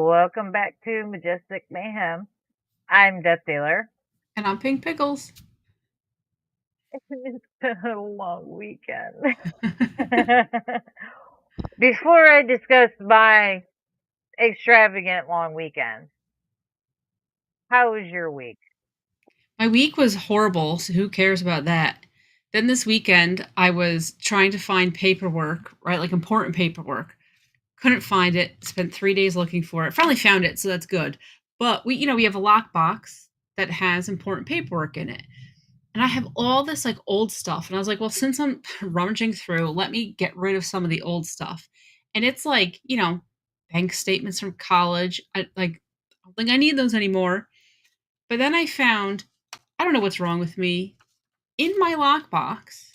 Welcome back to Majestic Mayhem. I'm Death Dealer. And I'm Pink Pickles. It's been a long weekend. Before I discuss my extravagant long weekend, how was your week? My week was horrible, so who cares about that? Then this weekend, I was trying to find paperwork, right? Like important paperwork. Couldn't find it. Spent 3 days looking for it. Finally found it, so that's good. But we have a lockbox that has important paperwork in it. And I have all this like old stuff. And I was like, well, since I'm rummaging through, let me get rid of some of the old stuff. And it's like, bank statements from college. I don't think I need those anymore. But then I found, I don't know what's wrong with me. In my lockbox,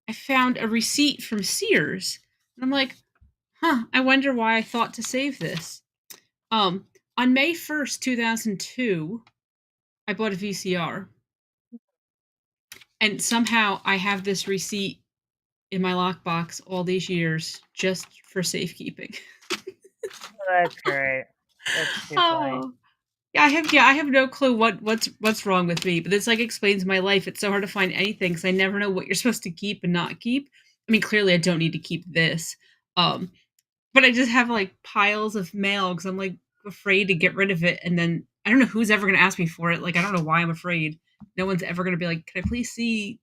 I found a receipt from Sears. And I'm like, I wonder why I thought to save this. Um, on May 1st, 2002, I bought a VCR. And somehow I have this receipt in my lockbox all these years just for safekeeping. That's great. That's too funny. Oh, I have no clue what's wrong with me, but this like explains my life. It's so hard to find anything because I never know what you're supposed to keep and not keep. I mean, clearly I don't need to keep this, um, but I just have like piles of mail because I'm like afraid to get rid of it, and then I don't know who's ever going to ask me for it. Like I don't know why I'm afraid. No one's ever going to be like, "Can I please see,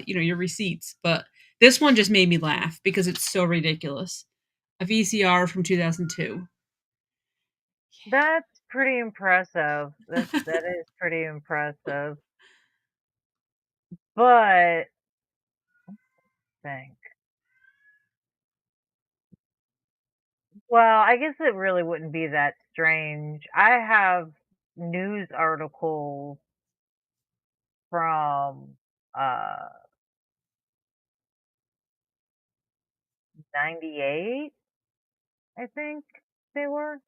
your receipts?" But this one just made me laugh because it's so ridiculous. A VCR from 2002. That's pretty impressive. That is pretty impressive. But think. Well, I guess it really wouldn't be that strange. I have news articles from uh 98, I think they were.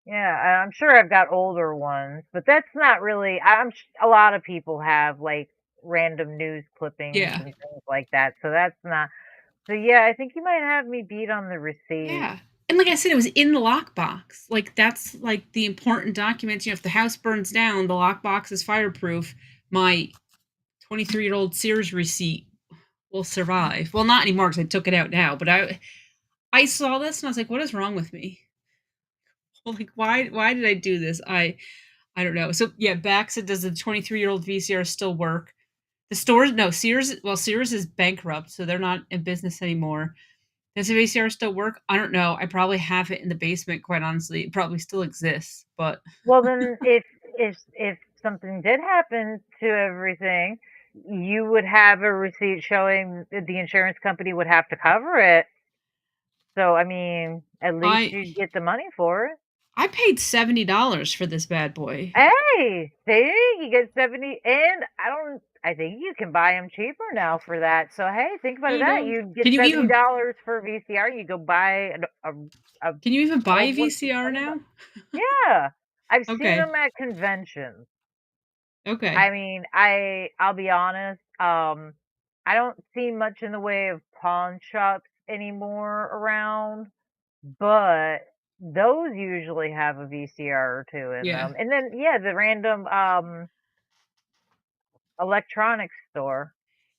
Yeah, I'm sure I've got older ones, but that's not really a lot of people have like random news clippings Yeah. and things like that. So that's not. So yeah, I think you might have me beat on the receipt. Yeah. And like I said, it was in the lockbox. Like that's like the important documents. If the house burns down, the lockbox is fireproof. My 23-year-old Sears receipt will survive. Well, not anymore because I took it out now. But I saw this and I was like, what is wrong with me? Well, like why did I do this? I don't know. So yeah, back said, does the 23-year-old VCR still work? The stores, no, Sears. Well, Sears is bankrupt, so they're not in business anymore. Does the VCR still work? I don't know. I probably have it in the basement, quite honestly. It probably still exists, but Well, then if something did happen to everything, you would have a receipt showing that the insurance company would have to cover it. So I mean, at least I you'd get the money for it. I paid $70 for this bad boy. Hey, see, you get 70, and I think you can buy them cheaper now for that. So hey, think about Who that. knows? You Can get you even $70 for a VCR. You go buy a can you even buy a old one for VCR 20 bucks. now? Yeah, I've seen Okay. them at conventions. Okay. I mean, I'll be honest, I don't see much in the way of pawn shops anymore around, but those usually have a VCR or 2 in Yeah. them. And then, yeah, the random, electronics store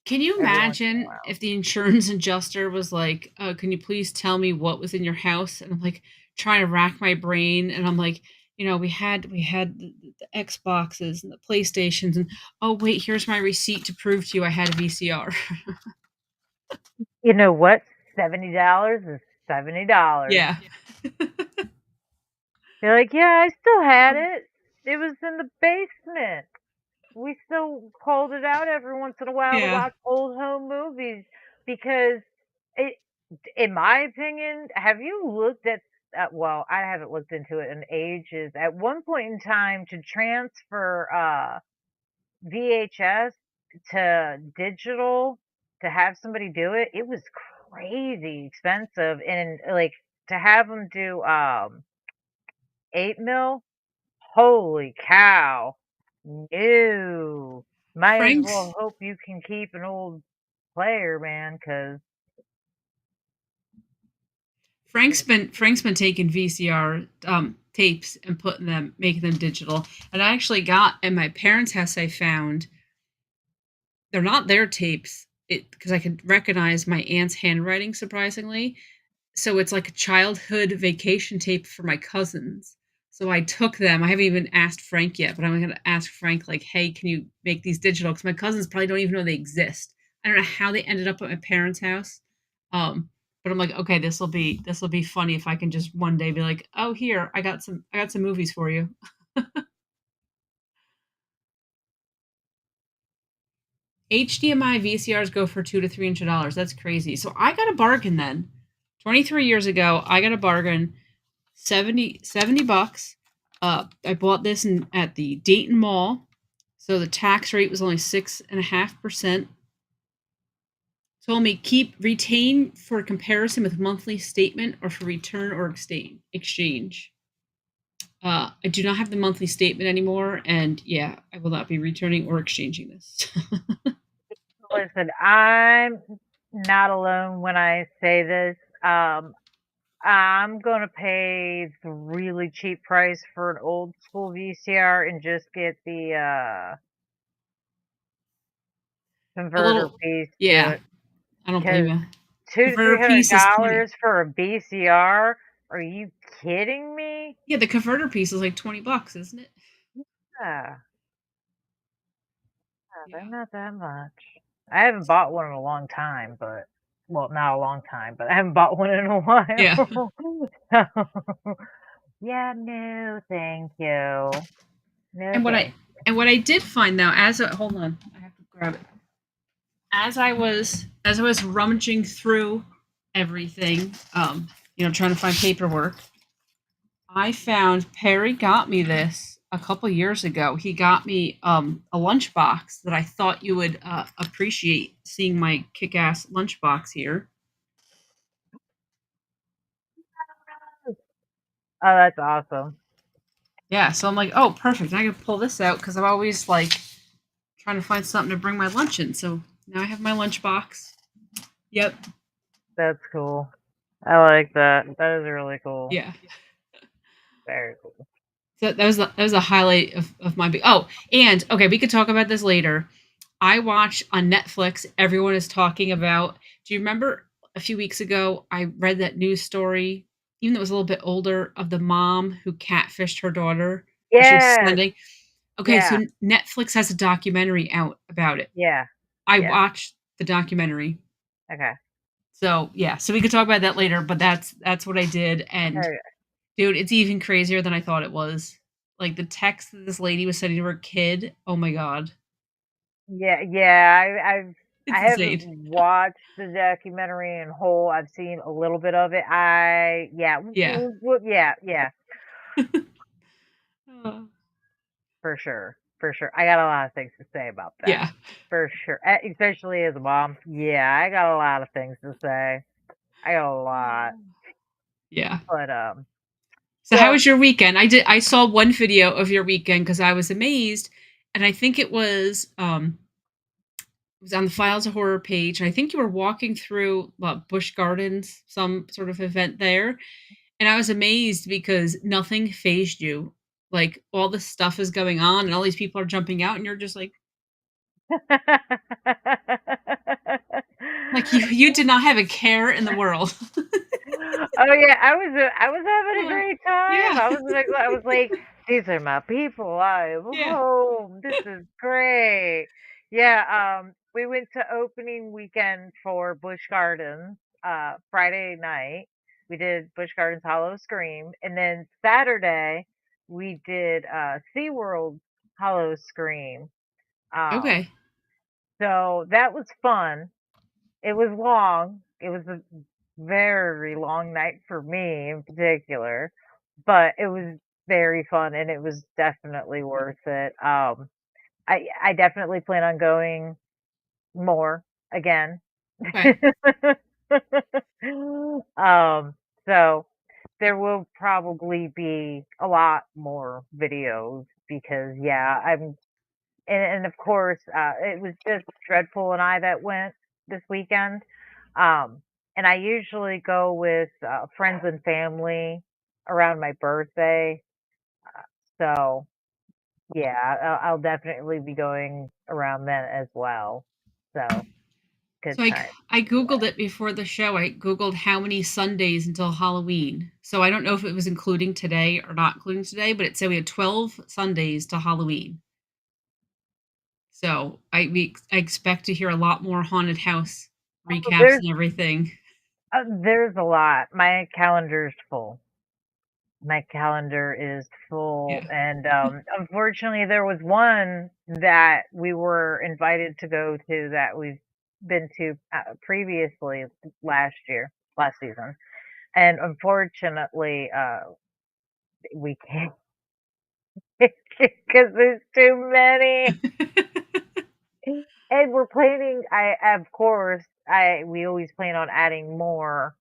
Can you every once in a imagine while. if the insurance adjuster was like, can you please tell me what was in your house? And I'm like trying to rack my brain and I'm like, we had the Xboxes and the PlayStations and oh wait, here's my receipt to prove to you I had a VCR. You know what? $70 is $70. Yeah. You're like, "Yeah, I still had it. It was in the basement." We still called it out every once in a while to Yeah. watch old home movies because it in my opinion, have you looked at well, I haven't looked into it in ages. At one point in time to transfer VHS to digital to have somebody do it, it was crazy expensive and like to have them do 8 mil. Holy cow. No. Might as Frank's well hope you can keep an old player, man, 'cause Frank's been taking VCR. tapes and making them digital. And I actually got at my parents' house. I found they're not their tapes. Because I could recognize my aunt's handwriting surprisingly. So it's like a childhood vacation tape for my cousins. So I took them. I haven't even asked Frank yet, but I'm going to ask Frank, like, hey, can you make these digital? Because my cousins probably don't even know they exist. I don't know how they ended up at my parents' house. But I'm like, okay, this will be funny if I can just one day be like, oh, here, I got some movies for you. HDMI VCRs go for $200 to $300. That's crazy. So I got a bargain then. 23 years ago, I got a bargain. 70 bucks. I bought this at the Dayton Mall. So the tax rate was only 6.5%. Told me retain for comparison with monthly statement or for return or exchange. I do not have the monthly statement anymore, and yeah, I will not be returning or exchanging this. Listen, I'm not alone when I say this. I'm gonna pay the really cheap price for an old school VCR and just get the A converter little, piece to yeah, it. I don't blame Because you. two to three Converter hundred piece is 20. dollars for a VCR? Are you kidding me? Yeah, the converter piece is like $20, isn't it? Yeah, they're Yeah. not that much. I haven't bought one in a long time, but well, not a long time, but I haven't bought one in a Yeah. while. So, yeah, no, thank you. No, And what I thank and what I did find though, hold on, I have to grab it. As I was rummaging through everything, trying to find paperwork, I found Perry got me this a couple years ago. He got me a lunchbox that I thought you would appreciate seeing my kick-ass lunchbox here. you. Oh, that's awesome. Yeah, so I'm like, oh, perfect. I can pull this out because I'm always like trying to find something to bring my lunch in. So now I have my lunchbox. Yep. That's cool. I like that. That is really cool. Yeah. Very cool. So that was a highlight of my big. Oh, and okay, we could talk about this later. I watch on Netflix. Everyone is talking about. Do you remember a few weeks ago? I read that news story, even though it was a little bit older, of the mom who catfished her daughter because she was Yes. sending. Okay, so Yeah. Netflix has a documentary out about it. Yeah. I Yeah. watched the documentary. Okay. So yeah, so we could talk about that later. But that's what I did, and Okay. dude, it's even crazier than I thought it was. Like the text that this lady was sending to her kid. Oh my god, Yeah, yeah. I it's haven't insane. watched the documentary in whole. I've seen a little bit of it. Yeah, Yeah. yeah, yeah, Uh, for sure, for sure. I got a lot of things to say about that, yeah. for sure. Especially as a mom. Yeah, I got a lot of things to say. I got a lot, Yeah. but So how so was your weekend? I saw one video of your weekend because I was amazed, and I think it was on the Files of Horror page, and I think you were walking through Busch Gardens, some sort of event there, and I was amazed because nothing phased you. Like all this stuff is going on, and all these people are jumping out, and you're just like you did not have a care in the world. Oh yeah, I was having a Uh, great time. yeah, I was like, these are my people. I'm yeah. home. This is great. Yeah, we went to opening weekend for Busch Gardens, Friday night. We did Busch Gardens Hollow Scream, and then Saturday we did SeaWorld Hollow Scream. Um, Okay. so that was fun. It was long. It was a very long night for me in particular, but it was very fun and it was definitely worth it. I definitely plan on going more again. Okay. um, so there will probably be a lot more videos because yeah, and of course, it was just Dreadful and I that went this weekend. Um, and I usually go with friends and family. around my birthday. So yeah, I'll definitely be going around then as well. So good So time. I Googled it before the show. I Googled how many Sundays until Halloween. So I don't know if it was including today or not including today, but it said we had 12 Sundays to Halloween. So I expect to hear a lot more haunted house Oh, recaps and everything. there's a lot. My calendar's full. My calendar is full, Yeah. and unfortunately, there was one that we were invited to go to that we've been to previously last season, and unfortunately, we can't because there's too many. And we're planning. Of course, I we always plan on adding more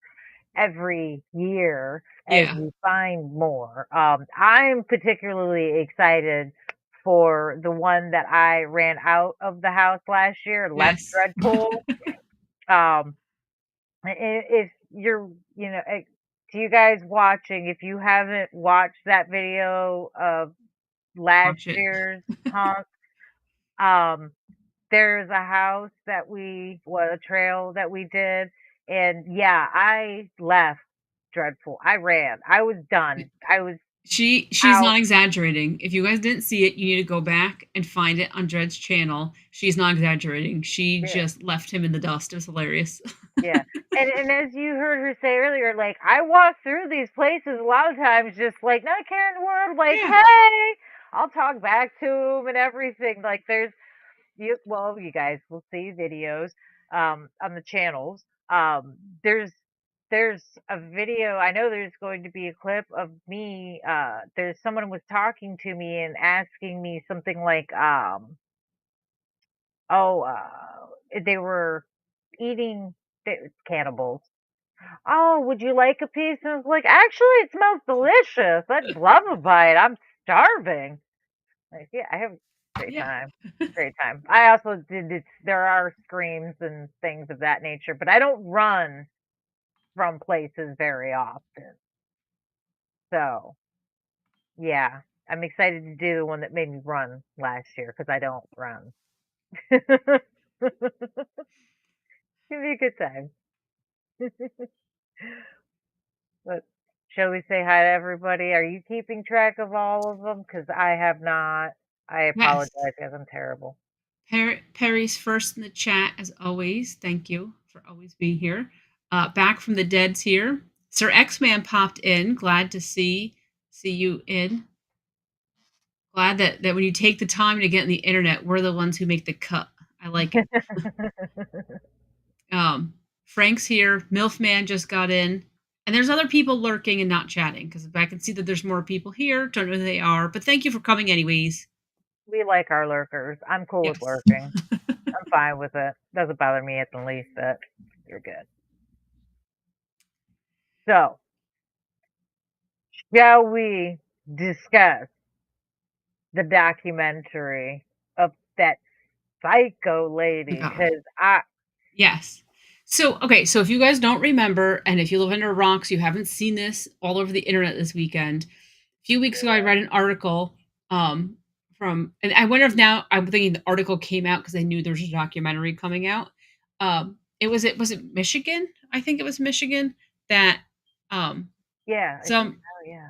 every year as Yeah. we find more. I'm particularly excited for the one that I ran out of the house last year, left Yes. Dreadpool. Um, if you're, to you guys watching, if you haven't watched that video of last Watch it. year's haunt, um, there's a house a trail that we did, and yeah, I left Dreadful. I ran. I was done. I was She's out. not exaggerating. If you guys didn't see it, you need to go back and find it on Dred's channel. She's not exaggerating. She Yeah, just left him in the dust. It was hilarious. yeah. And as you heard her say earlier, like I walk through these places a lot of times, just like not caring in the world, like Yeah. hey, I'll talk back to him and everything. Like you guys will see videos on the channels. There's a video. I know there's going to be a clip of me. There's someone was talking to me and asking me something like, oh, they were eating cannibals. Oh, would you like a piece? And I was like, actually, it smells delicious. I'd love a bite. I'm starving. Like, yeah, I have a great Yeah. time. Great time. I also did there are screams and things of that nature, but I don't run from places very often. So, yeah, I'm excited to do the one that made me run last year because I don't run. It'll be a good time. But shall we say hi to everybody? Are you keeping track of all of them? Because I have not. I Yes. apologize because I'm terrible. Perry's first in the chat, as always. Thank you for always being here. Back from the dead's here. Sir X-Man popped in. Glad to see you in. Glad that when you take the time to get on the internet, we're the ones who make the cut. I like it. Frank's here. Milfman just got in. And there's other people lurking and not chatting because I can see that there's more people here. Don't know who they are, but thank you for coming anyways. We like our lurkers. I'm cool with Yes. lurking. I'm fine with it. Doesn't bother me at the least bit. You're good. So, shall we discuss the documentary of that psycho Oh lady? God. Because I, Yes. So, okay, so if you guys don't remember, and if you live under rocks, you haven't seen this all over the internet this weekend. A few weeks ago, I read an article and I wonder if now I'm thinking the article came out because I knew there was a documentary coming out. It was it Michigan? I think it was Michigan that um, yeah, I think some so. Yeah.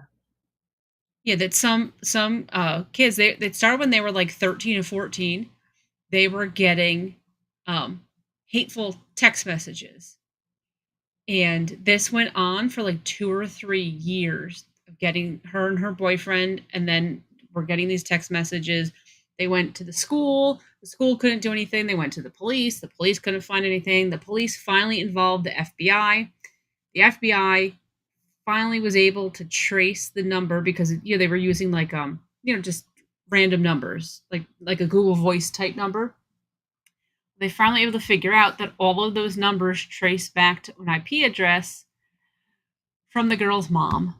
yeah that some kids they started when they were like 13 and 14. They were getting um, hateful text messages. And this went on for like 2 or 3 years of getting her and her boyfriend, and then we're getting these text messages. They went to the school couldn't do anything. They went to the police couldn't find anything. The police finally involved the FBI. The FBI finally was able to trace the number because they were using like just random numbers, like a Google Voice type number. They finally able to figure out that all of those numbers trace back to an IP address from the girl's mom.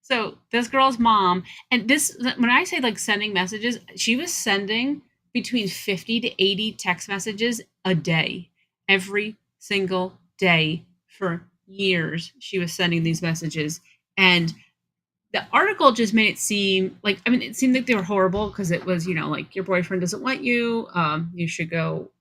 So this girl's mom, and this when I say like sending messages, she was sending between 50 to 80 text messages a day, every single day for years. She was sending these messages, And the article just made it seem like, I mean, it seemed like they were horrible because it was, like your boyfriend doesn't want you. You should go.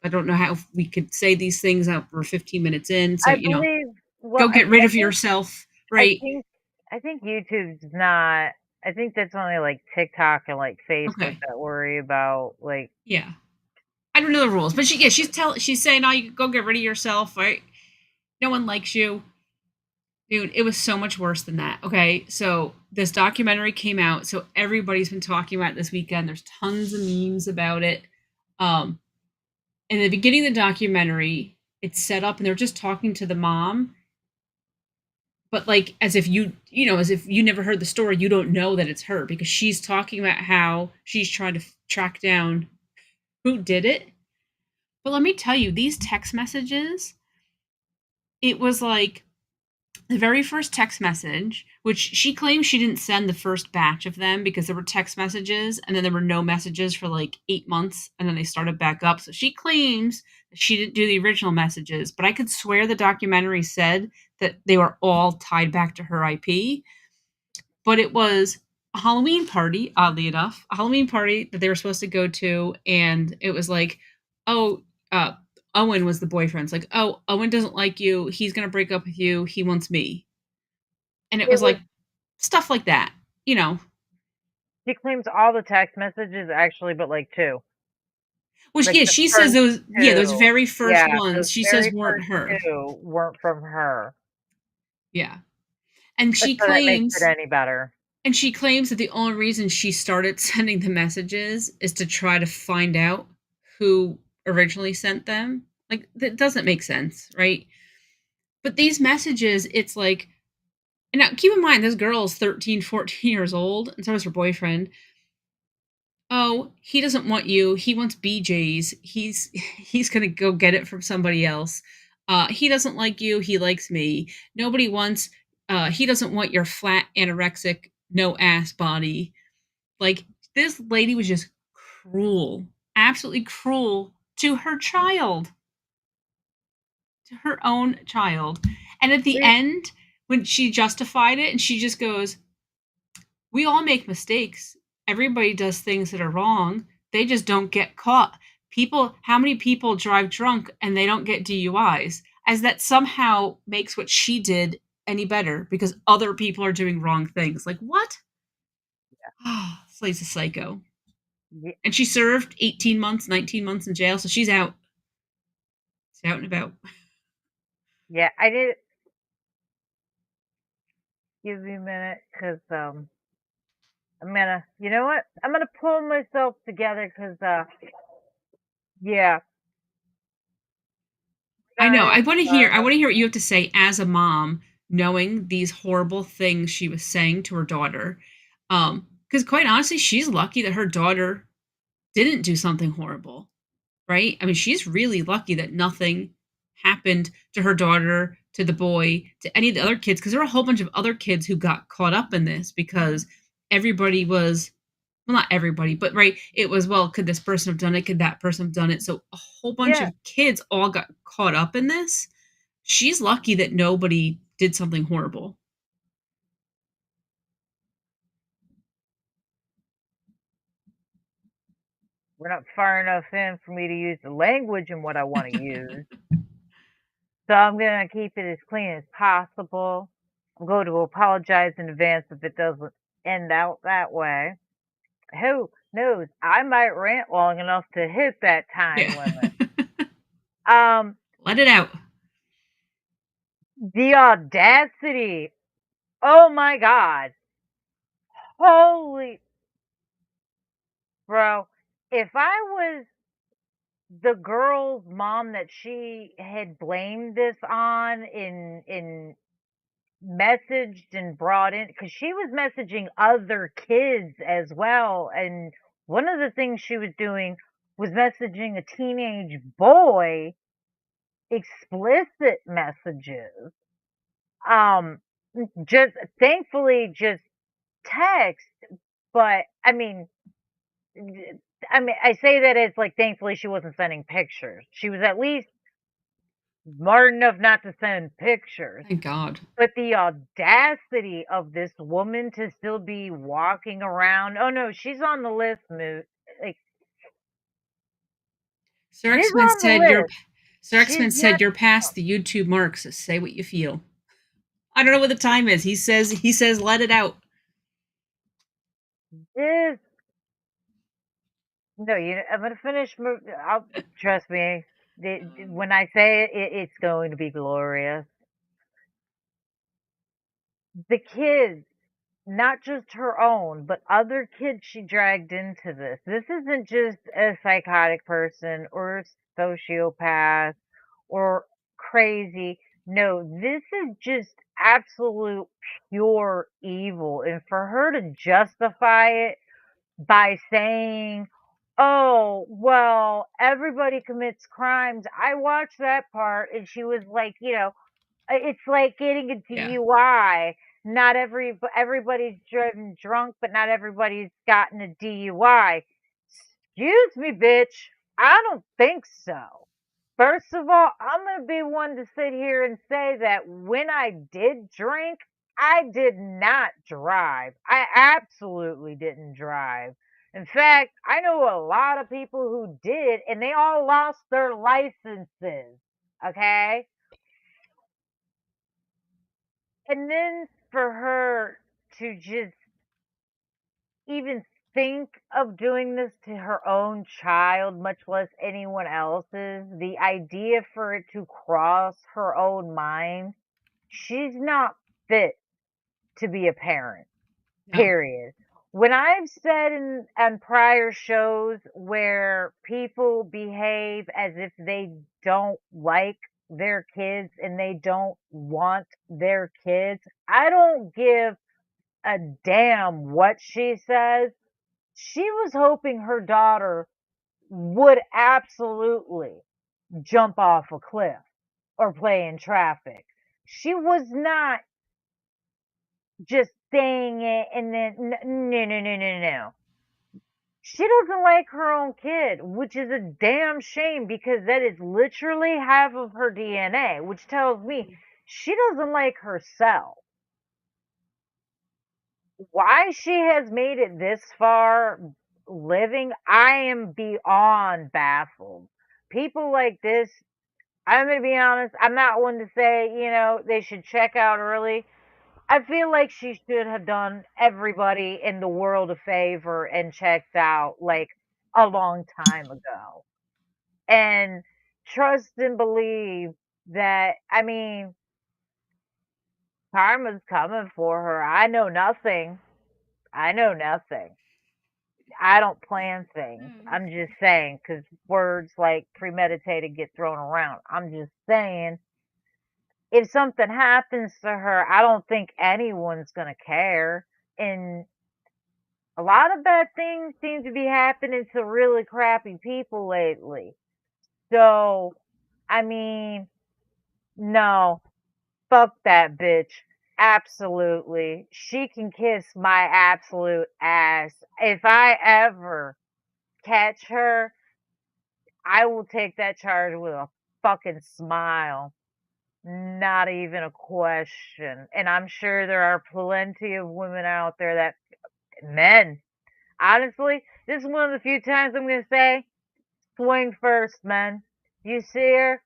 I don't know how we could say these things out. We're 15 minutes in, so I believe well, go get rid of yourself, I right? think I think YouTube's not I think that's only, like, TikTok and, like, Facebook Okay, that worry about, like yeah. I don't know the rules, but she's saying, "Oh, you go get rid of yourself, right? No one likes you." Dude, it was so much worse than that. Okay, so this documentary came out, so everybody's been talking about it this weekend. There's tons of memes about it. Um, in the beginning of the documentary, it's set up and they're just talking to the mom, but like as if as if you never heard the story, you don't know that it's her because she's talking about how she's trying to track down who did it. But let me tell you, these text messages, it was like the very first text message, which she claims she didn't send the first batch of them because there were text messages and then there were no messages for like 8 months and then they started back up. So she claims that she didn't do the original messages, but I could swear the documentary said that they were all tied back to her IP. But it was a Halloween party, oddly enough, a Halloween party that they were supposed to go to. And it was like, oh, Owen was the boyfriend. It's like, oh, Owen doesn't like you. He's going to break up with you. He wants me. And it it was was like stuff like that, you know, she claims all the text messages actually, but, like, 2. which, Like, yeah, the she says first those 2. very Yeah, first ones, those she says very weren't first her. 2 weren't from her. Yeah. And But she so that makes it claims any better. And she claims that the only reason she started sending the messages is to try to find out who originally sent them. Like, that doesn't make sense, right? But these messages, it's like, and now keep in mind, this girl is 13, 14 years old, and so is her boyfriend. Oh, he doesn't want you. He wants BJ's. He's gonna go get it from somebody else. He doesn't like you. He likes me. Nobody wants. He doesn't want your flat anorexic no ass body. Like, this lady was just cruel, absolutely cruel to her child, to her own child. And at the We end, when she justified it, and she just goes, "We all make mistakes. Everybody does things that are wrong. They just don't get caught. How many people drive drunk and they don't get DUIs? As that somehow makes what she did any better because other people are doing wrong things." Like, what? This lady's a psycho. Ye And she served 18 months, 19 months in jail, so she's out. She's out and about. yeah, I did give me a minute because I'm gonna you know what? I'm gonna pull myself together because yeah, I know. guys, I want to hear what you have to say as a mom, knowing these horrible things she was saying to her daughter. Because quite honestly, she's lucky that her daughter didn't do something horrible, right? I mean, she's really lucky that nothing happened to her daughter, to the boy, to any of the other kids, because there were a whole bunch of other kids who got caught up in this because everybody was, well, not everybody, but right, it was, well, could this person have done it? Could that person have done it? So a whole bunch yeah, of kids all got caught up in this. She's lucky that nobody did something horrible. we're not far enough in for me to use the language and what I want to use, so I'm gonna keep it as clean as possible. I'm going to apologize in advance if it doesn't end out that way. Who knows? I might rant long enough to hit that time Yeah. limit. Um, Let it out. the audacity. Oh my god. Holy bro. If I was the girl's mom that she had blamed this on in messaged and brought in because she was messaging other kids as well, and one of the things she was doing was messaging a teenage boy explicit messages. Um, just thankfully, just text. But I mean, I say that it's like thankfully she wasn't sending pictures. She was at least Smart enough not to send pictures. Thank God. But the audacity of this woman to still be walking around, oh no, she's on the list, like, Sir she's X-Men on the said you're list. Sir She's X-Men not. said you're past the YouTube marks. Say what you feel. I don't know what the time is. He says let it out. This no, I'm gonna finish. I'll trust me. When I say it, it's going to be glorious. The kids, not just her own, but other kids she dragged into this. This isn't just a psychotic person or a sociopath or crazy. No, this is just absolute pure evil. And for her to justify it by saying, "Oh, well, everybody commits crimes." I watched that part and she was like, it's like getting a Yeah. DUI. Not everybody's driven drunk, but not everybody's gotten a DUI. Excuse me, bitch. I don't think so. First of all, I'm going to be one to sit here and say that when I did drink, I did not drive. I absolutely didn't drive. In fact, I know a lot of people who did, and they all lost their licenses. Okay? And then for her to just even think of doing this to her own child, much less anyone else's, the idea for it to cross her own mind, she's not fit to be a parent, No. period. When I've said in on prior shows where people behave as if they don't like their kids and they don't want their kids, I don't give a damn what she says. She was hoping her daughter would absolutely jump off a cliff or play in traffic. She was not just saying it and then no, no, no, no, no. She doesn't like her own kid, which is a damn shame because that is literally half of her DNA, which tells me she doesn't like herself. Why she has made it this far living, I am beyond baffled. People like this, I'm gonna be honest, I'm not one to say, they should check out early. I feel like she should have done everybody in the world a favor and checked out like a long time ago. And trust and believe that, I mean, karma's coming for her. I know nothing. I know nothing. I don't plan things. I'm just saying, because words like premeditated get thrown around. I'm just saying, if something happens to her, I don't think anyone's going to care. And a lot of bad things seem to be happening to really crappy people lately. So, I mean, no, fuck that bitch. Absolutely. She can kiss my absolute ass. If I ever catch her, I will take that charge with a fucking smile. Not even a question. And I'm sure there are plenty of women out there that men. Honestly, this is one of the few times I'm gonna say, swing first, men. You see her,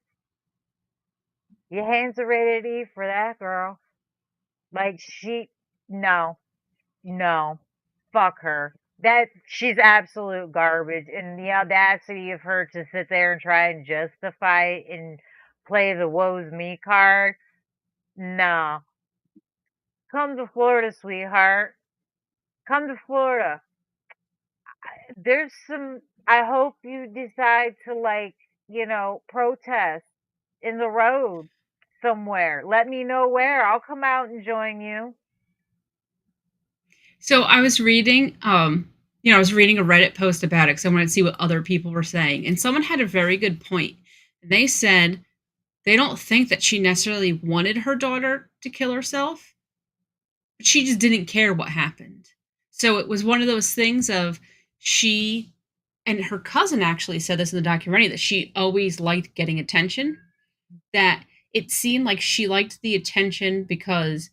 your hands are ready to eat for that girl. Like no, no, fuck her. That she's absolute garbage, and the audacity of her to sit there and try and justify it and play the woe's me card. No, come to Florida, sweetheart. Come to Florida. There's some. I hope you decide to protest in the road somewhere. Let me know where. I'll come out and join you. So I was reading, I was reading a Reddit post about it because I wanted to see what other people were saying, and someone had a very good point. They said they don't think that she necessarily wanted her daughter to kill herself, but she just didn't care what happened. So it was one of those things of and her cousin actually said this in the documentary that she always liked getting attention. that it seemed like she liked the attention because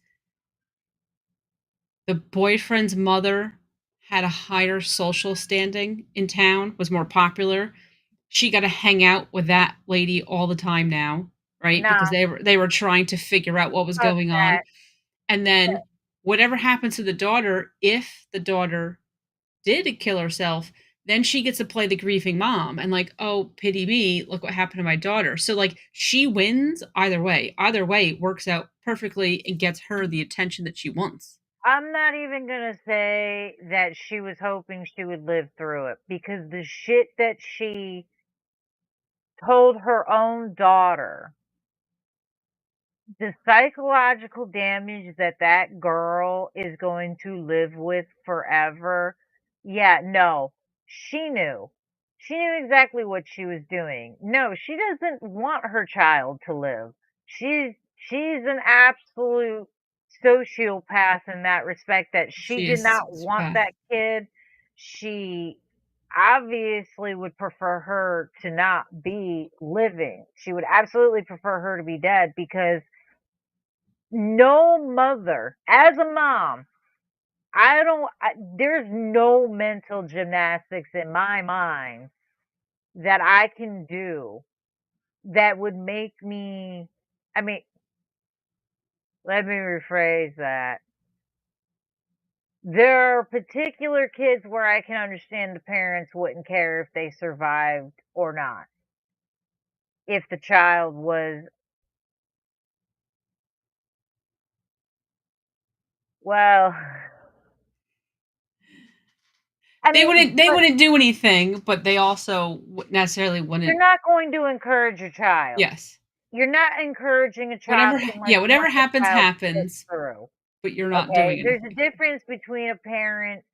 the boyfriend's mother had a higher social standing in town, was more popular. She got to hang out with that lady all the time now, right? Nah, Because they were trying to figure out what was fuck going on. that. And then whatever happens to the daughter, if the daughter did kill herself, then she gets to play the grieving mom and like, "Oh, pity me, look what happened to my daughter." So like she wins either way. Either way it works out perfectly and gets her the attention that she wants. I'm not even gonna say that she was hoping she would live through it because the shit that she told her own daughter, the psychological damage that that girl is going to live with forever. Yeah, no, she knew. She knew exactly what she was doing. No, she doesn't want her child to live. She's an absolute sociopath in that respect that she She did is not want sociopath. that kid. She obviously would prefer her to not be living. She would absolutely prefer her to be dead because no mother, as a mom, there's no mental gymnastics in my mind that I can do that would make me, I mean, let me rephrase that. There are particular kids where I can understand the parents wouldn't care if they survived or not. If the child was, well, I mean, They but wouldn't do anything, but they also necessarily you're wouldn't. not going to encourage your child. Yes. You're not encouraging a child Whatever unless yeah, you whatever want the happens child to live happens, through. but you're not Okay? doing There's a anything. difference between a parent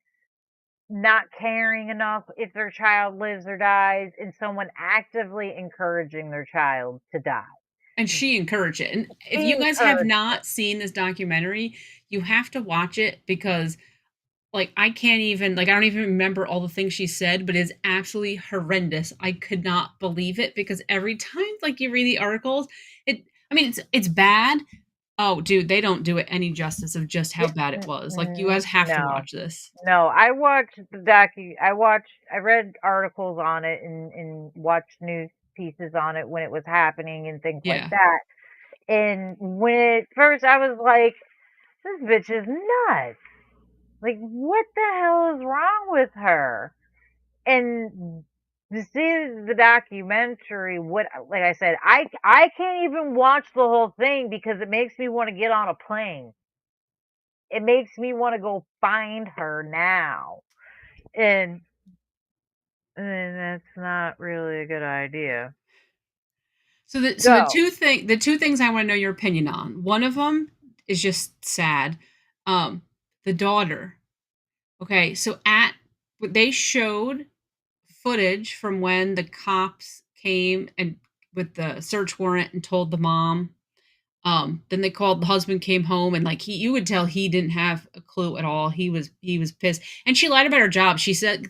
not caring enough if their child lives or dies and someone actively encouraging their child to die. And she encouraged it. And if She you guys have encouraged it. not seen this documentary, you have to watch it because like I can't even like I don't even remember all the things she said, but it's absolutely horrendous. I could not believe it because every time like you read the articles, it I mean it's bad. Oh, dude, they don't do it any justice of just how Yeah, bad it was. Like you guys have to no. watch this. No, I read articles on it and watched news pieces on it when it was happening and things like Yeah. that. And when at first I was like, "This bitch is nuts. Like, what the hell is wrong with her?" And to see the documentary, what like I said, I can't even watch the whole thing because it makes me wanna get on a plane. It makes me wanna go find her now, and and that's not really a good idea. So Go. the two things I want to know your opinion on. One of them is just sad. The daughter. Okay, so at they showed footage from when the cops came and with the search warrant and told the mom. Then they called the husband came home and like he you would tell he didn't have a clue at all. He was pissed. And she lied about her job. She said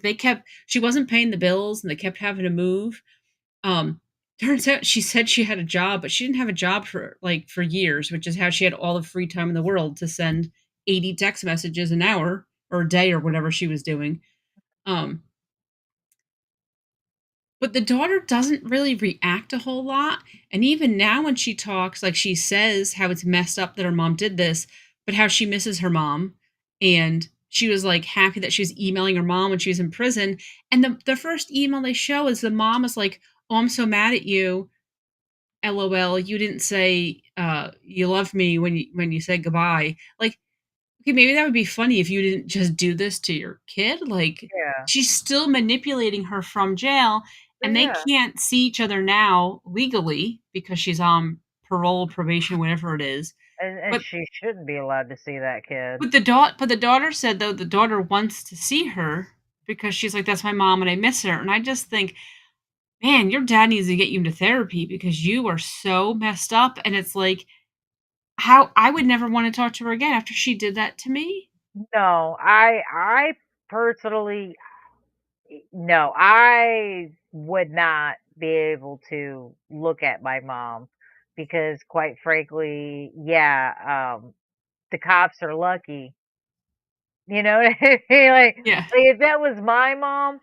she wasn't paying the bills and they kept having to move. Um, Turns out she said she had a job, but she didn't have a job for years, which is how she had all the free time in the world to send 80 text messages an hour or a day or whatever she was doing. Um, but the daughter doesn't really react a whole lot. And even now when she talks, like she says how it's messed up that her mom did this, but how she misses her mom. And she was like happy that she was emailing her mom when she was in prison. And the first email they show is the mom is like, "Oh, I'm so mad at you. LOL, you didn't say you love me when you said goodbye." Like, okay, maybe that would be funny if you didn't just do this to your kid. Like, Yeah. she's still manipulating her from jail, and they Yeah. can't see each other now legally because she's on parole, probation, whatever it is. And But she shouldn't be allowed to see that kid. the daughter said though the daughter wants to see her because she's like, "That's my mom and I miss her." And I just think, man, your dad needs to get you into therapy because you are so messed up. And it's like, how I would never want to talk to her again after she did that to me. No, I personally no, I would not be able to look at my mom. because quite frankly, yeah, the cops are lucky. You know what I mean? Yeah. Like if that was my mom,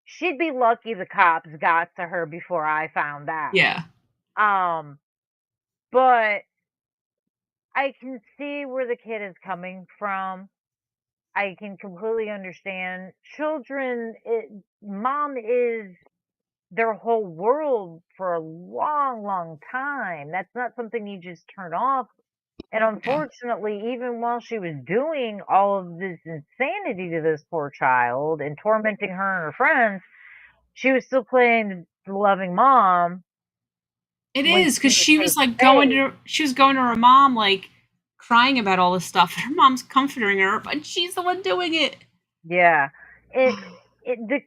she'd be lucky the cops got to her before I found out. Yeah. Um, but I can see where the kid is coming from. I can completely understand. Mom is their whole world for a long, long time. That's not something you just turn off. And Yeah. unfortunately, even while she was doing all of this insanity to this poor child and tormenting her and her friends, she was still playing the loving mom It when is she because was she face was to like face. going to her mom, like crying about all this stuff. Her mom's comforting her, but she's the one doing it. Yeah. It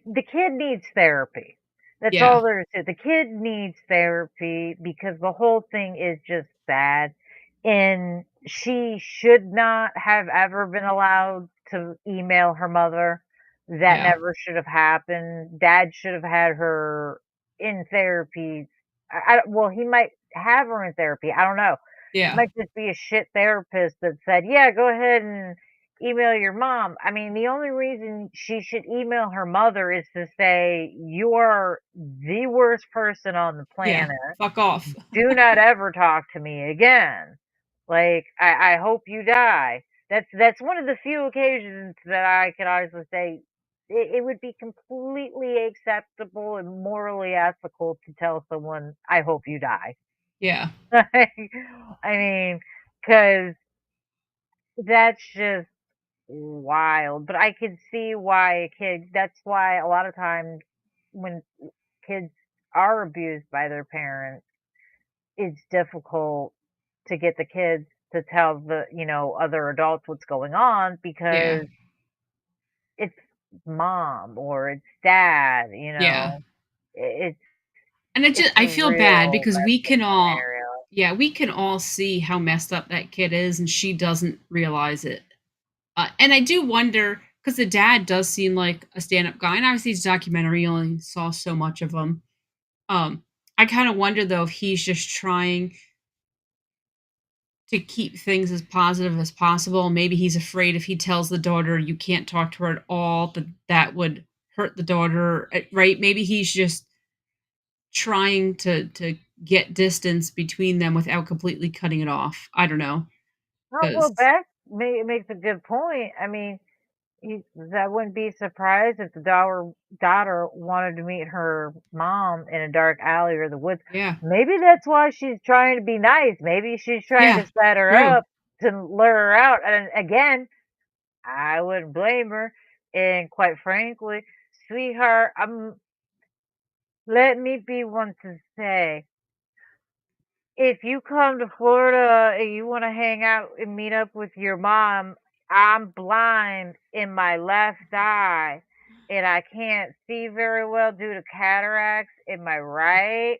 the kid needs therapy. That's Yeah. all there is to it. The kid needs therapy because the whole thing is just sad, and she should not have ever been allowed to email her mother. That Yeah. never should have happened. Dad should have had her in therapy. Well, he might have her in therapy. I don't know. Yeah. Might just be a shit therapist that said, "Yeah, go ahead and email your mom." I mean, the only reason she should email her mother is to say, "You are the worst person on the Yeah. planet. Fuck off. Do not ever talk to me again. Like, I hope you die." That's one of the few occasions that I could honestly say it would be completely acceptable and morally ethical to tell someone, "I hope you die." Yeah. Like, I mean, because that's just wild, but I could see why a kid that's why a lot of times when kids are abused by their parents, it's difficult to get the kids to tell other adults what's going on Yeah. because it's mom or it's dad, Yeah. it's And it just it's a I feel bad real because we messed up can all scenario. yeah, we can all see how messed up that kid is, and she doesn't realize it. And I do wonder because the dad does seem like a stand-up guy, and obviously his documentary, you only saw so much of him. I kind of wonder though if he's just trying to keep things as positive as possible. Maybe he's afraid if he tells the daughter you can't talk to her at all, that would hurt the daughter, right? Maybe he's just trying to get distance between them without completely cutting it off. I don't know, Oh, well, because Beth makes a good point. I mean, I wouldn't be surprised if the daughter wanted to meet her mom in a dark alley or the woods. yeah, Maybe that's why she's trying to be nice. Maybe she's trying yeah, to set her true. up to lure her out. And again, I wouldn't blame her. And quite frankly, sweetheart, let me be one to say, if you come to Florida and you wanna hang out and meet up with your mom, I'm blind in my left eye, and I can't see very well due to cataracts in my right,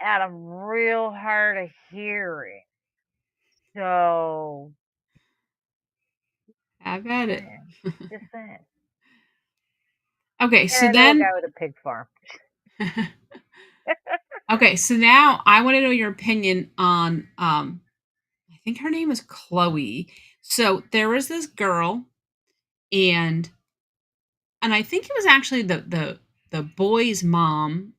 and I'm real hard of hearing. So, Have at it. saying, just saying. Okay, And so I know a then guy with a pig farm. okay, so now I want to know your opinion on I think her name is Chloe. So there was this girl and I think it was actually the boy's mom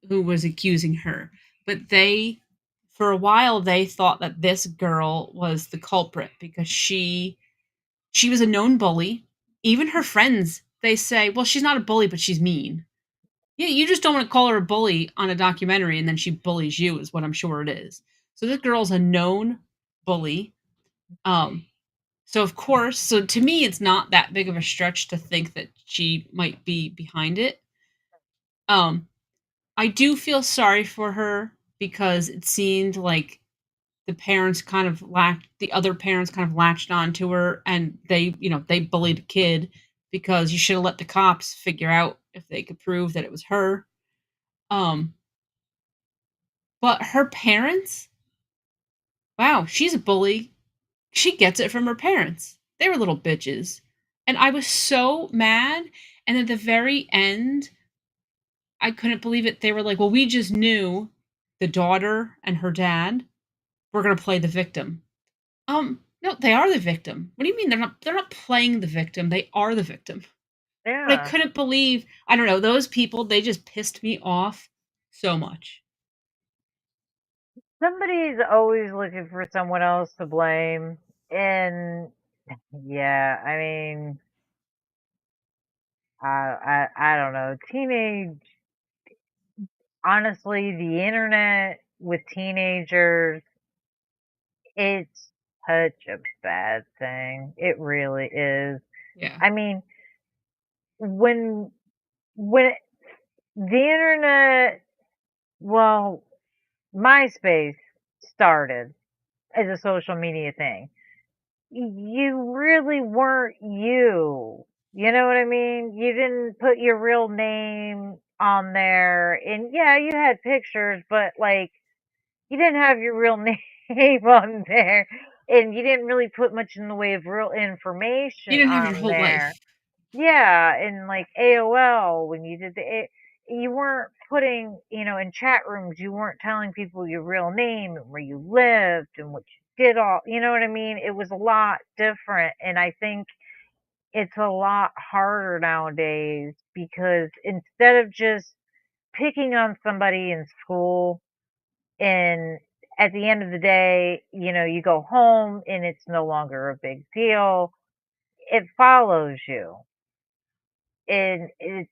who was accusing her. But they for a while they thought that this girl was the culprit because she was a known bully. Even her friends, they say, "Well, she's not a bully, but she's mean." Yeah, you just don't want to call her a bully on a documentary and then she bullies you is what I'm sure it is. So this girl's a known bully. Um so of course, so to me it's not that big of a stretch to think that she might be behind it. Um I do feel sorry for her because it seemed like the other parents kind of latched on to her and they bullied a kid because you should have let the cops figure out if they could prove that it was her. Um but her parents, wow, she's a bully. She gets it from her parents. They were little bitches. And I was so mad. And at the very end, I couldn't believe it. They were like, well, we just knew. the daughter and her dad were going to play the victim. No, they are the victim. What do you mean they're not playing the victim? They are the victim. But I Yeah. couldn't believe, I don't know, those people, they just pissed me off so much. Somebody's always looking for someone else to blame. And yeah, I mean, I don't know. Honestly, the internet with teenagers, it's such a bad thing. It really is. Yeah. I mean, when when the internet, well, MySpace started as a social media thing, you really weren't you. You know what I mean? You didn't put your real name on there. And yeah, you had pictures, but like you didn't have your real name on there. And you didn't really put much in the way of real You information didn't have your on whole there. life. Yeah, and like AOL when you did you weren't putting, in chat rooms, you weren't telling people your real name and where you lived and what you did all, you know what I mean? It was a lot different, and I think it's a lot harder nowadays because instead of just picking on somebody in school and at the end of the day, you go home and it's no longer a big deal. It follows you. And it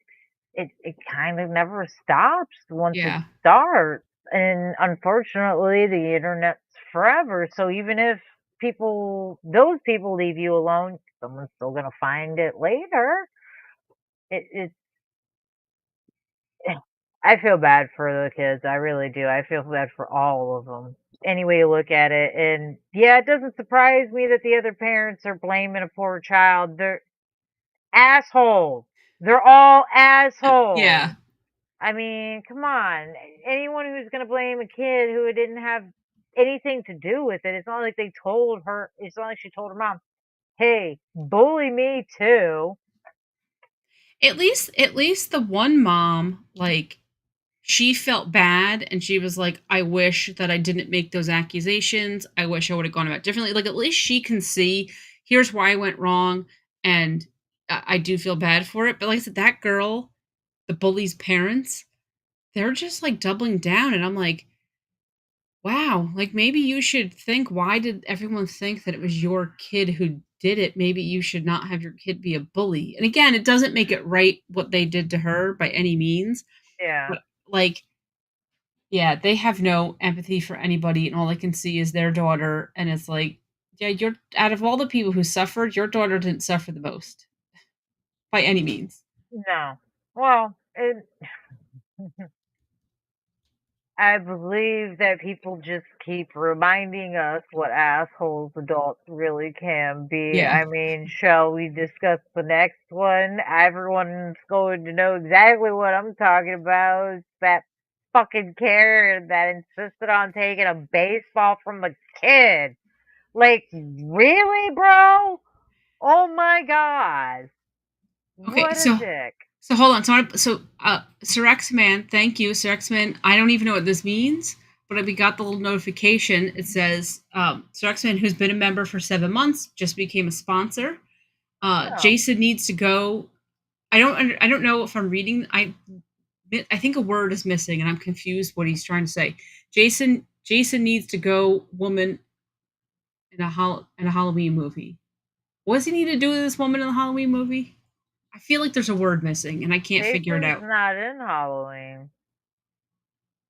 kind of never stops once it Yeah. starts, and unfortunately, the internet's forever, so even if those people leave you alone, someone's still gonna find it later. It I feel bad for the kids, I really do, I feel bad for all of them. Any way you look at it, and yeah, it doesn't surprise me that the other parents are blaming a poor child, they're assholes. They're all assholes. Yeah. I mean, come on. Anyone who's gonna blame a kid who didn't have anything to do with it, it's not like they told her it's not like she told her mom, "Hey, bully me too." At least the one mom, like, she felt bad and she was like, I wish that I didn't make those accusations. I wish I would have gone about it differently. Like, at least she can see, here's why I went wrong, and I do feel bad for it. But like I said, that girl, the bully's parents, they're just like doubling down, and I'm like, wow, like maybe you should think, why did everyone think that it was your kid who did it? Maybe you should not have your kid be a bully. And again, it doesn't make it right what they did to her by any means, Yeah. but like, yeah, they have no empathy for anybody, and all they can see is their daughter, and it's like, yeah, you're out of all the people who suffered, your daughter didn't suffer the most by any means. No. Well, I believe that people just keep reminding us what assholes adults really can be. Yeah. I mean, shall we discuss the next one? Everyone's going to know exactly what I'm talking about. It's that fucking Karen that insisted on taking a baseball from a kid. Like, really, bro? Oh my god. Okay, What a so dick. hold on. Sir X-Man, thank you, Sir X-Man. I don't even know what this means, but we got the little notification. It says, Sir X-Man, who's been a member for 7 months, just became a sponsor. Oh, Jason needs to go. I don't know if I'm reading. I think a word is missing, and I'm confused what he's trying to say. Jason needs to go. Woman in a Halloween movie. What does he need to do with this woman in the Halloween movie? I feel like there's a word missing, and I can't figure it Jason's out. not in Halloween.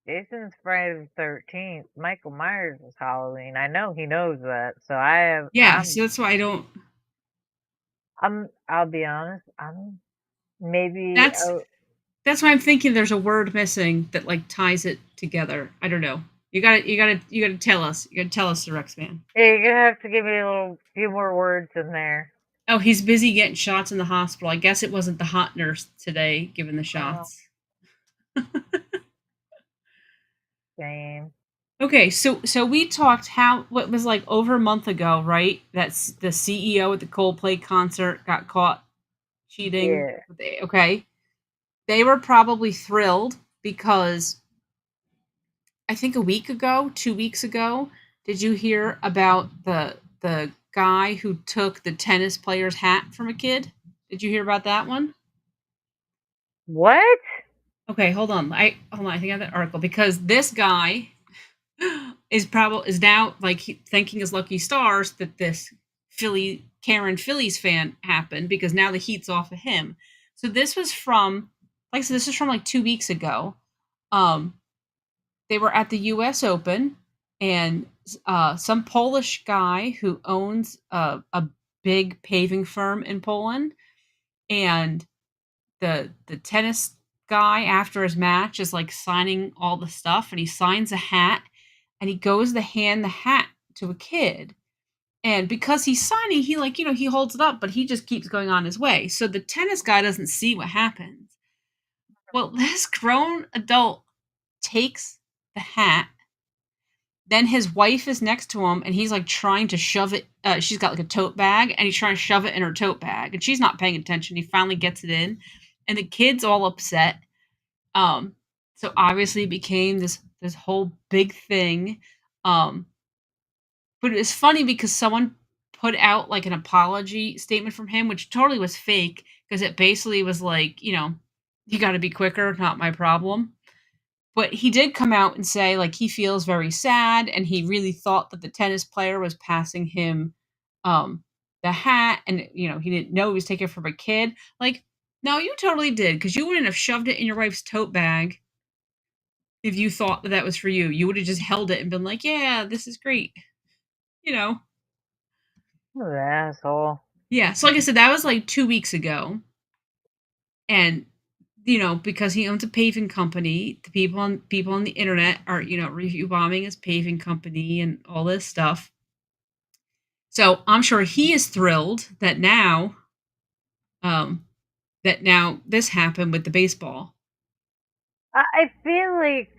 Jason's Friday the 13th. Michael Myers is Halloween. I know he knows that. So Yeah, so that's why I don't. I'll be honest. Maybe, That's that's why I'm thinking there's a word missing that like ties it together. I don't know. You gotta tell us. You gotta tell us, the Rex Man. yeah, you're gonna have to give me a little few more words in there. Oh, he's busy getting shots in the hospital. I guess it wasn't the hot nurse today giving the Oh, shots. shame. Okay, so we talked how what was like over a month ago, right? That's the CEO at the Coldplay concert got caught cheating. Yeah. Okay, they were probably thrilled because I think a week ago, 2 weeks ago, did you hear about the guy who took the tennis player's hat from a kid? Did you hear about that one? What? Okay, hold on. I think I have that article because this guy is now like thanking his lucky stars that this Phillies fan happened because now the heat's off of him. So this was from, like I said, this is from like 2 weeks ago. Um, they were at the U.S. Open, and some Polish guy who owns a big paving firm in Poland, and the tennis guy after his match is like signing all the stuff, and he signs a hat, and he goes to hand the hat to a kid. And because he's signing, he like, he holds it up, but he just keeps going on his way. So the tennis guy doesn't see what happens. Well, this grown adult takes the hat. Then his wife is next to him, and he's like trying to shove it. She's got like a tote bag, and he's trying to shove it in her tote bag, and she's not paying attention. He finally gets it in, and the kid's all upset. So obviously it became this whole big thing. Um, but it was funny because someone put out like an apology statement from him, which totally was fake because it basically was like, you got to be quicker, not my problem. But he did come out and say like he feels very sad and he really thought that the tennis player was passing him um the hat, and he didn't know he was taking it from a kid. Like, no, you totally did, because you wouldn't have shoved it in your wife's tote bag if you thought that was for you. You would have just held it and been like, yeah, this is great. You know. What an asshole. Yeah. So like I said, that was like 2 weeks ago. And because he owns a paving company, the people on the internet are, review bombing his paving company and all this stuff. So I'm sure he is thrilled um, that now this happened with the baseball. I feel like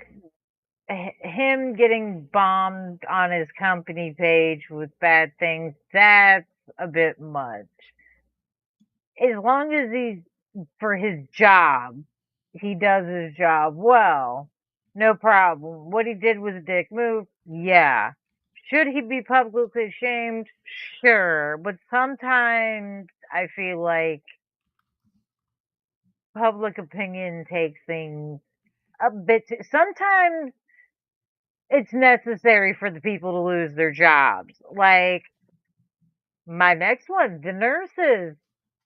him getting bombed on his company page with bad things, that's a bit much. As long as he's for his job, he does his job well, no problem. What he did was a dick move, yeah. Should he be publicly shamed? Sure. But sometimes I feel like public opinion takes things a bit sometimes it's necessary for the people to lose their jobs. Like my next one, the nurses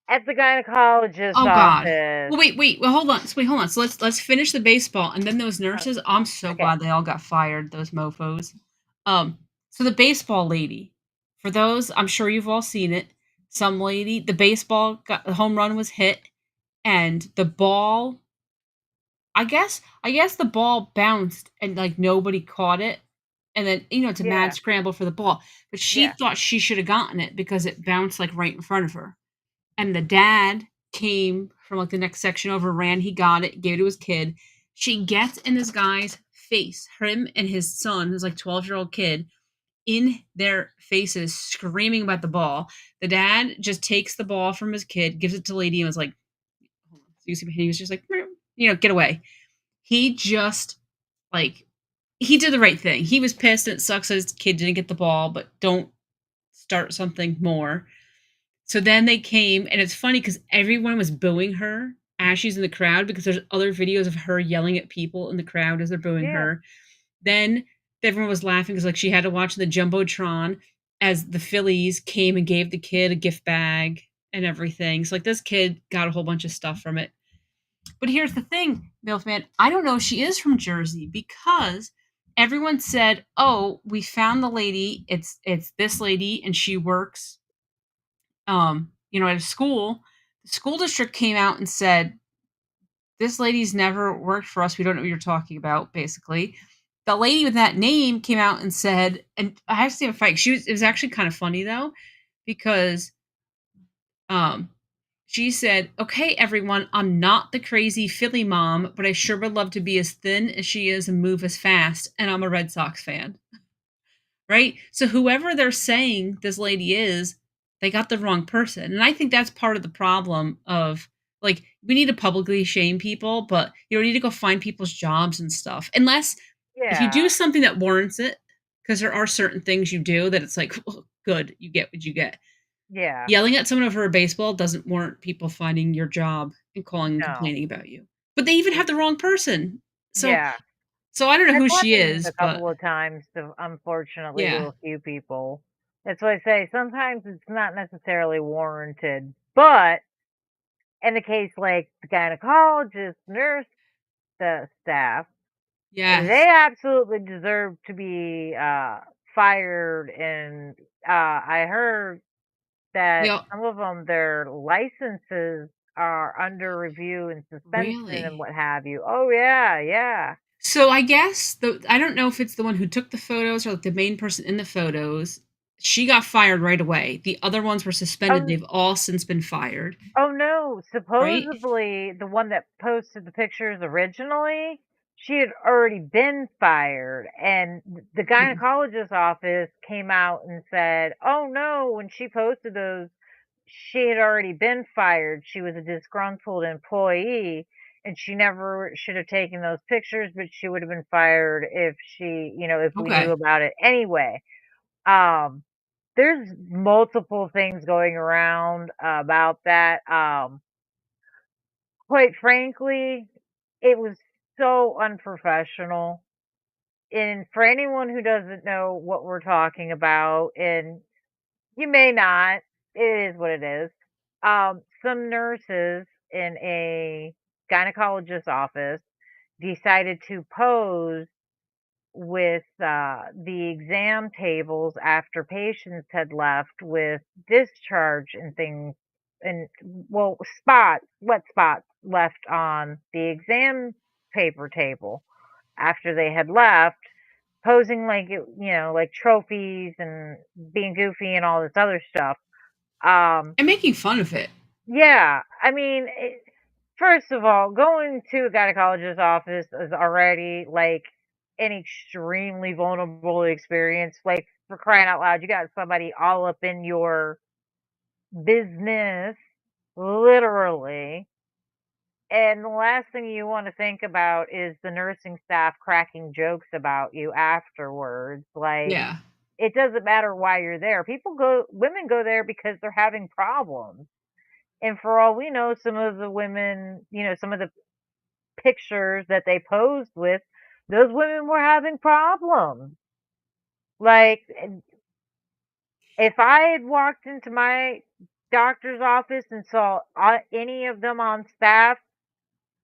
at the gynecologist's Oh God. office. Well, wait. Well, hold on. Wait, hold on. So let's finish the baseball, and then those Uh, nurses. I'm so okay. glad they all got fired. Those mofo's. So the baseball lady. For those, I'm sure you've all seen it. Some lady, the home run was hit, and the ball. I guess the ball bounced and like nobody caught it, and then it's a mad Yeah. scramble for the ball. But she Yeah. thought she should have gotten it because it bounced like right in front of her. And the dad came from like the next section over, ran, he got it, gave it to his kid. She gets in this guy's face, him and his son, who's like 12-year-old kid, in their faces, screaming about the ball. The dad just takes the ball from his kid, gives it to lady, and was like, hold on. So he was just like, get away. He just like he did the right thing. He was pissed, and it sucks that his kid didn't get the ball, but don't start something more. So then they came, and it's funny because everyone was booing her as she's in the crowd because there's other videos of her yelling at people in the crowd as they're booing Yeah. her. Then everyone was laughing because like she had to watch the jumbotron as the Phillies came and gave the kid a gift bag and everything. So like this kid got a whole bunch of stuff from it. But here's the thing, Milfman, I don't know if she is from Jersey because everyone said, "Oh, we found the lady. It's this lady, and she works at a school." The school district came out and said, "This lady's never worked for us. We don't know what you're talking about," basically. The lady with that name came out and said, and I have to say a fight. It was actually kind of funny though, because um she said, "Okay, everyone, I'm not the crazy Philly mom, but I sure would love to be as thin as she is and move as fast, and I'm a Red Sox fan." Right? So whoever they're saying this lady is, they got the wrong person. And I think that's part of the problem of like we need to publicly shame people, but you don't need to go find people's jobs and stuff. Unless If you do Yeah. something that warrants it, because there are certain things you do that it's like, "Oh, good, you get what you get." Yeah. Yelling at someone over a baseball doesn't warrant people finding your job and calling and No. complaining about you. But they even have the wrong person. So Yeah. so I don't know It's who she happened is, a but couple of times to unfortunately to yeah. a few people. That's why I say sometimes it's not necessarily warranted, but in the case like the gynecologist, nurse, the staff, Yes. they absolutely deserve to be fired. And I heard We that all some of them, their licenses are under review and suspension and really? what have you. Oh yeah, yeah. So I guess I don't know if it's the one who took the photos or like the main person in the photos. She got fired right away. The other ones were suspended. Oh, They've all since been fired, oh no, right? supposedly the one that posted the pictures originally, she had already been fired, and the Mm. gynecologist's office came out and said, "Oh no, when she posted those, she had already been fired. She was a disgruntled employee and she never should have taken those pictures, but she would have been fired if she, if we knew Okay. about it anyway." Um there's multiple things going around about that. Quite frankly, it was so unprofessional. And for anyone who doesn't know what we're talking about, and you may not, it is what it is. Some nurses in a gynecologist's office decided to pose with the exam tables after patients had left with discharge and things, and well, wet spots left on the exam paper table after they had left, posing like like trophies and being goofy and all this other stuff. um And making fun of it. yeah, I mean, first of all, going to a gynecologist's office is already like an extremely vulnerable experience. Like, for crying out loud, you got somebody all up in your business, literally. And the last thing you want to think about is the nursing staff cracking jokes about you afterwards. Like, Yeah. it doesn't matter why you're there. Women go there because they're having problems. And for all we know, some of the women, some of the pictures that they posed with, those women were having problems. Like, if I had walked into my doctor's office and saw any of them on staff,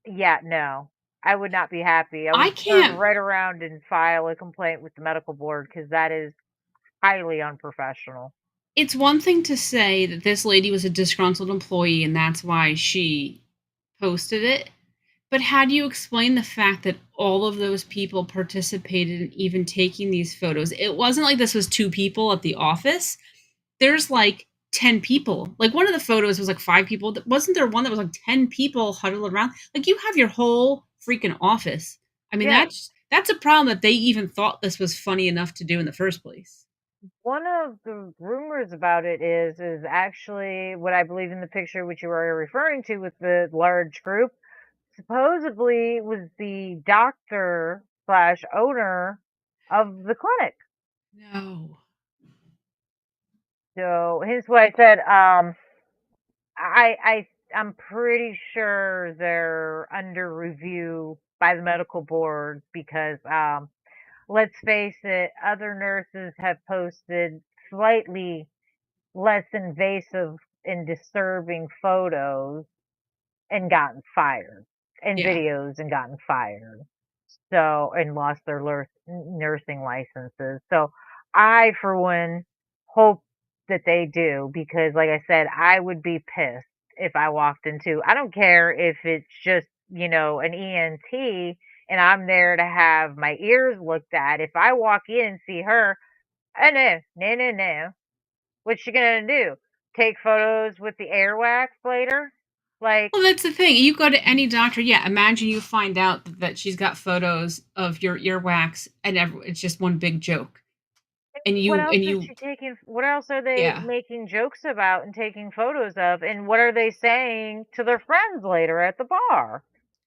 yeah, no, I would not be happy. I I would turn can't right around and file a complaint with the medical board because that is highly unprofessional. It's one thing to say that this lady was a disgruntled employee and that's why she posted it, but how do you explain the fact that all of those people participated in even taking these photos? It wasn't like this was 2 people at the office. There's, like, 10 people. Like, one of the photos was, like, 5 people. Wasn't there one that was, like, 10 people huddled around? Like, you have your whole freaking office. I mean, Yeah, that's a problem that they even thought this was funny enough to do in the first place. one of the rumors about it is actually what I believe in the picture which you were referring to with the large group. Supposedly was the doctor slash owner of the clinic. No. So hence why I said, I'm pretty sure they're under review by the medical board because let's face it, other nurses have posted slightly less invasive and disturbing photos and gotten fired, and Yeah. videos and gotten fired. So, and lost their nursing licenses. So, I, for one, hope that they do because, like I said, I would be pissed if I walked into. I don't care if it's just an ENT and I'm there to have my ears looked at. If I walk in and see her, oh no, no, no, no. What's she gonna do? Take photos with the airwax later? Like, Well, that's the thing. You go to any doctor, yeah, imagine you find out that she's got photos of your earwax and it's just one big joke. what else are they Yeah, making jokes about and taking photos of, and what are they saying to their friends later at the bar?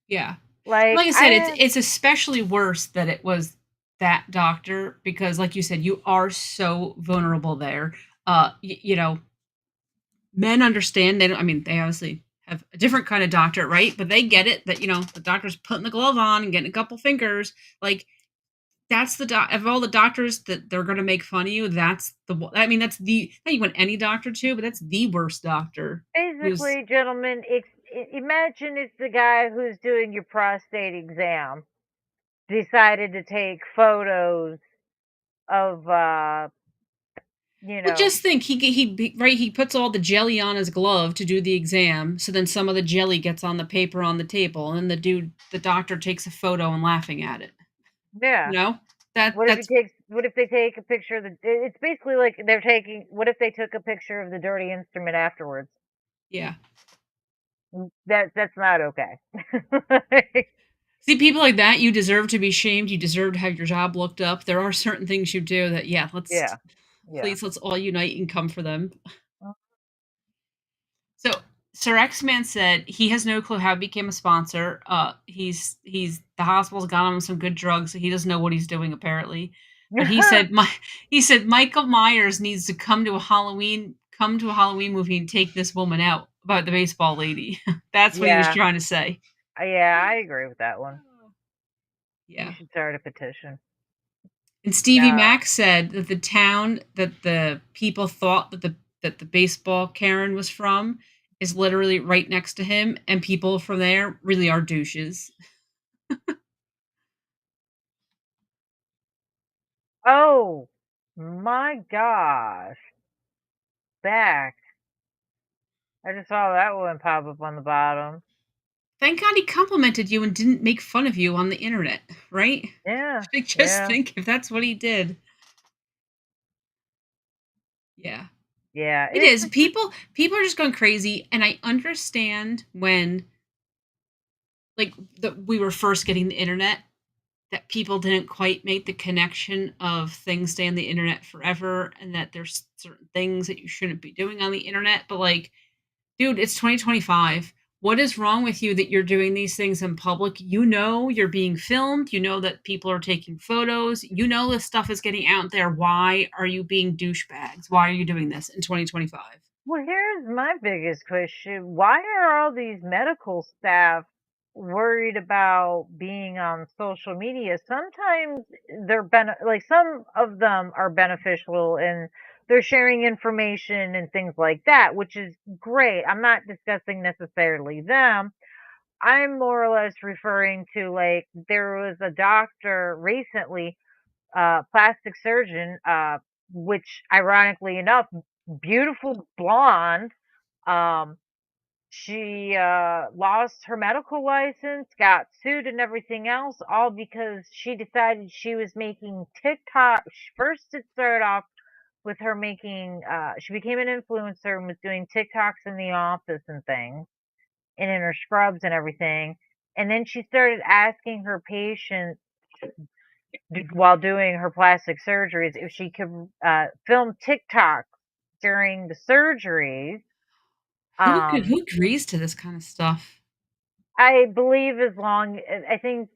yeah. Like, Like I I said, have it's especially worse that it was that doctor because, like you said, you are so vulnerable there. You know, men understand. They don't. I mean, they obviously have a different kind of doctor, right? But they get it that the doctor's putting the glove on and getting a couple fingers. Like that's the of all the doctors that they're going to make fun of you. That's the. I mean, that's the. Not you want any doctor to, but that's the worst doctor. Who's Basically, gentlemen, imagine it's the guy who's doing your prostate exam decided to take photos of, you Well, know just think right, he puts all the jelly on his glove to do the exam, so then some of the jelly gets on the paper on the table, and the doctor takes a photo and laughing at it. You yeah. know? That's What if they take a picture of it's basically like they're taking what if they took a picture of the dirty instrument afterwards? yeah. That's not okay. See, people like that, you deserve to be shamed, you deserve to have your job looked up. There are certain things you do that, yeah, Yeah, yeah. let's all unite and come for them. Mm, So Sir X Man said he has no clue how he became a sponsor. He's the hospital's got him some good drugs, so he doesn't know what he's doing apparently. But he said Michael Myers needs to come to a Halloween movie and take this woman out about the baseball lady. That's what he was yeah, trying to say. yeah, I agree with that one. You Yeah. should start a petition. And Stevie Uh, Mack said that the town that the people thought that the baseball Karen was from is literally right next to him, and people from there really are douches. oh my gosh. Back. I just saw that one pop up on the bottom. Thank God he complimented you and didn't make fun of you on the internet, right? Yeah, Like, just yeah, think if that's what he did. Yeah. yeah. It is. People are just going crazy, and I understand when like we were first getting the internet that people didn't quite make the connection of things stay on the internet forever and that there's certain things that you shouldn't be doing on the internet. But like, dude, it's 2025. What is wrong with you that you're doing these things in public? You know you're being filmed. You know that people are taking photos. You know this stuff is getting out there. Why are you being douchebags? Why are you doing this in 2025? Well, here's my biggest question. Why are all these medical staff worried about being on social media? Sometimes like some of them are beneficial and they're sharing information and things like that, which is great. I'm not discussing necessarily them. I'm more or less referring to like there was a doctor recently, plastic surgeon, which ironically enough, beautiful blonde. Um, she lost her medical license, got sued, and everything else, all because she decided she was making TikTok. First, it started off with her making. She became an influencer and was doing TikToks in the office and things, and in her scrubs and everything. And then she started asking her patients while doing her plastic surgeries if she could film TikTok during the surgeries. Um, Who agrees to this kind of stuff? I believe as long I think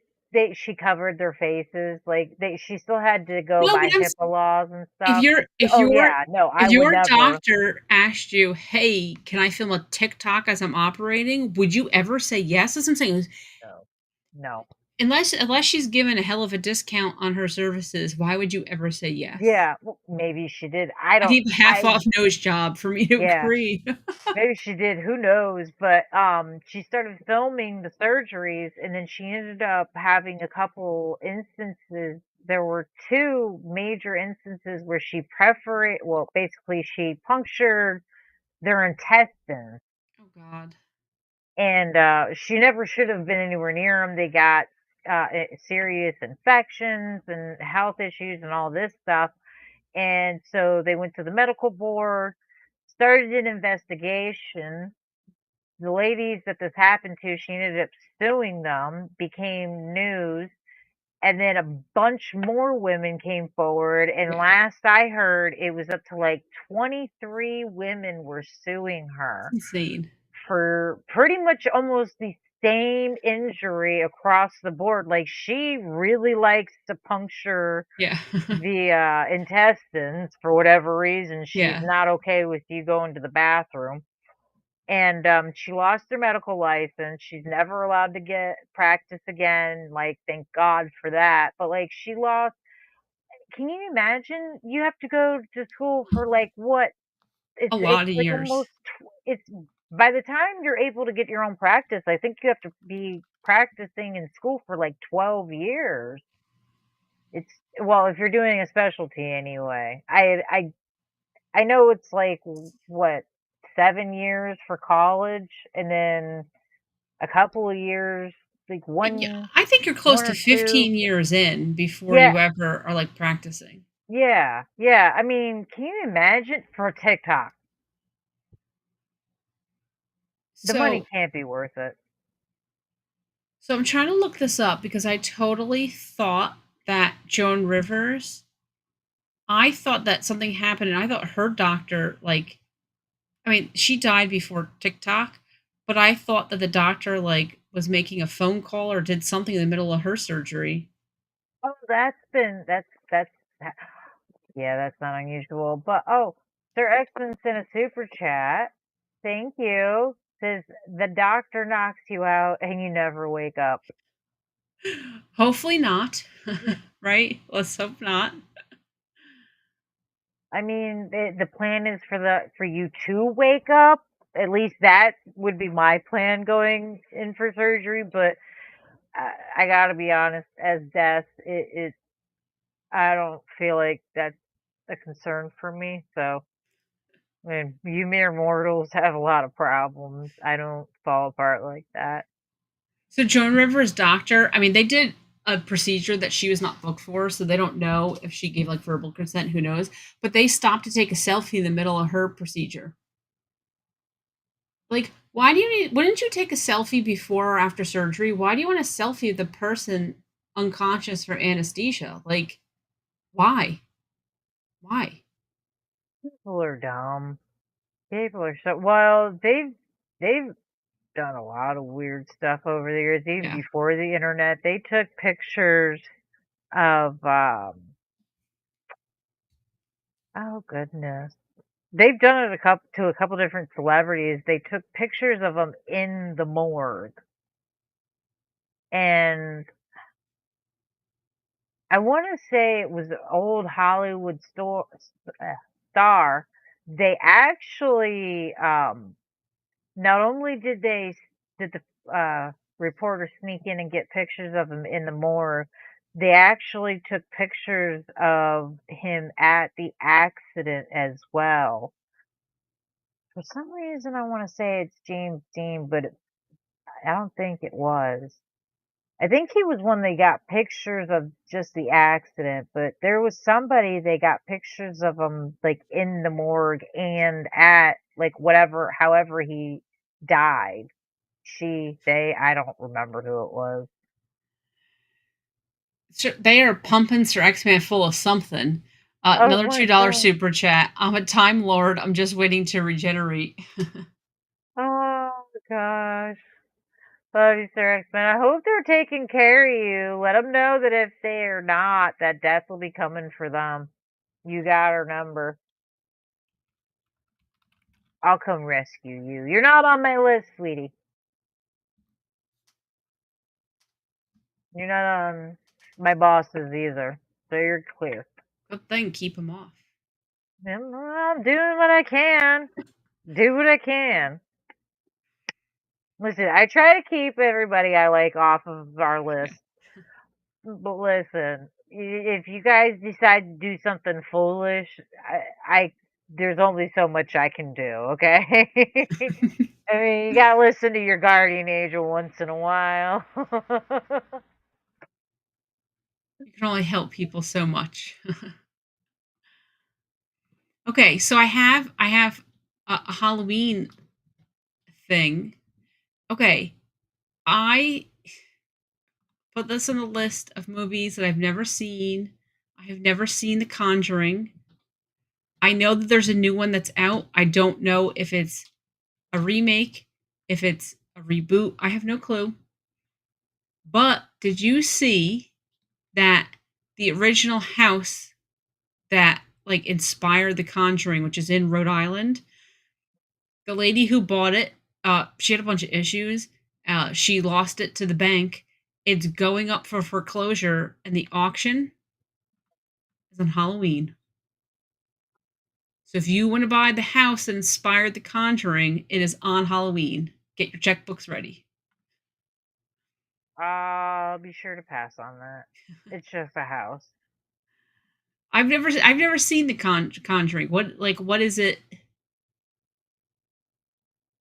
she covered their faces, like, she still had to go No, by but HIPAA laws and if stuff. Oh, yeah, no, I if would your never. doctor asked you, "Hey, can I film a TikTok as I'm operating?" Would you ever say yes? That's what I'm saying. No. No. Unless she's given a hell of a discount on her services, why would you ever say yes? Yeah, well, maybe she did. I I don't think half I off nose job for me to yeah. agree. Maybe she did, who knows, but, she started filming the surgeries, and then she ended up having a couple instances. There were 2 major instances where basically she punctured their intestines, Oh god. and, she never should have been anywhere near them. They got, serious infections and health issues and all this stuff, and so they went to the medical board, started an investigation. The ladies that this happened to, she ended up suing them, became news, and then a bunch more women came forward, and Yeah, last I heard, it was up to, like, 23 women were suing it's her insane. for pretty much almost the same injury across the board. Like, she really likes to puncture Yeah. the intestines for whatever reason. She's Yeah. not okay with you going to the bathroom. And she lost her medical license. She's never allowed to get practice again. Like, thank God for that. But like, she lost. Can you imagine? You have to go to school for like what? A It's lot of like years. almost. It's by the time you're able to get your own practice, I think you have to be practicing in school for like 12 years. It's well, if you're doing a specialty anyway. I know it's like what 7 years for college, and then a couple of years, like Yeah, one I think you're close one to or two. 15 years in before Yeah, you ever are, like, practicing. yeah, yeah. I mean, can you imagine for TikTok? The money So can't be worth it. so I'm trying to look this up because I totally thought that Joan Rivers I thought that something happened, and I thought her doctor, like I mean, she died before TikTok, but I thought that the doctor, like, was making a phone call or did something in the middle of her surgery. Oh, that's yeah, that's not unusual. But oh, Sir Exton sent a super chat. Thank you. Says the doctor knocks you out and you never wake up. Hopefully not, right? Let's hope not. I mean, the plan is for you to wake up. At least that would be my plan going in for surgery. But I gotta be honest, as death, I don't feel like that's a concern for me. So, I mean, you mere mortals have a lot of problems. I don't fall apart like that. So Joan Rivers' doctor, I mean, they did a procedure that she was not booked for, so they don't know if she gave like verbal consent, who knows. But they stopped to take a selfie in the middle of her procedure. Like, why do you need wouldn't you take a selfie before or after surgery? Why do you want a selfie of the person unconscious for anesthesia? Like, why? Why? People are dumb. People are so well. They've done a lot of weird stuff over the years, even Yeah. before the internet. They took pictures of oh goodness. They've done it a couple different celebrities. They took pictures of them in the morgue, and I want to say it was an old Hollywood star. They actually not only did the reporter sneak in and get pictures of him in the morgue, they actually took pictures of him at the accident as well. For some reason, I want to say it's James Dean, but I don't think it was. I think he was one they got pictures of just the accident, but there was somebody they got pictures of him like in the morgue and at like whatever, however he died. I don't remember who it was. They are pumping Sir X-Man full of something. Oh Another my $2 god. super chat. I'm a time lord. I'm just waiting to regenerate. Oh gosh. Love you, Sir X-Men. I hope they're taking care of you. Let them know that if they are not, that death will be coming for them. You got her number. I'll come rescue you. You're not on my list, sweetie. You're not on my boss's either. So you're clear. Good thing, keep them off. I'm doing what I can. Do what I can. Listen, I try to keep everybody I like off of our Yeah. list. But listen, if you guys decide to do something foolish, I there's only so much I can do, okay? I mean, you gotta listen to your guardian angel once in a while. You can only help people so much. Okay, so I have a Halloween thing. Okay, I put this on the list of movies that I've never seen. I have never seen The Conjuring. I know that there's a new one that's out. I don't know if it's a remake, if it's a reboot. I have no clue. But did you see that the original house that like inspired The Conjuring, which is in Rhode Island, the lady who bought it, she had a bunch of issues. She lost it to the bank. It's going up for foreclosure, and the auction is on Halloween. So if you want to buy the house that inspired The Conjuring, it is on Halloween. Get your checkbooks ready. I'll be sure to pass on that. It's just a house. I've never seen The Conjuring. What is it?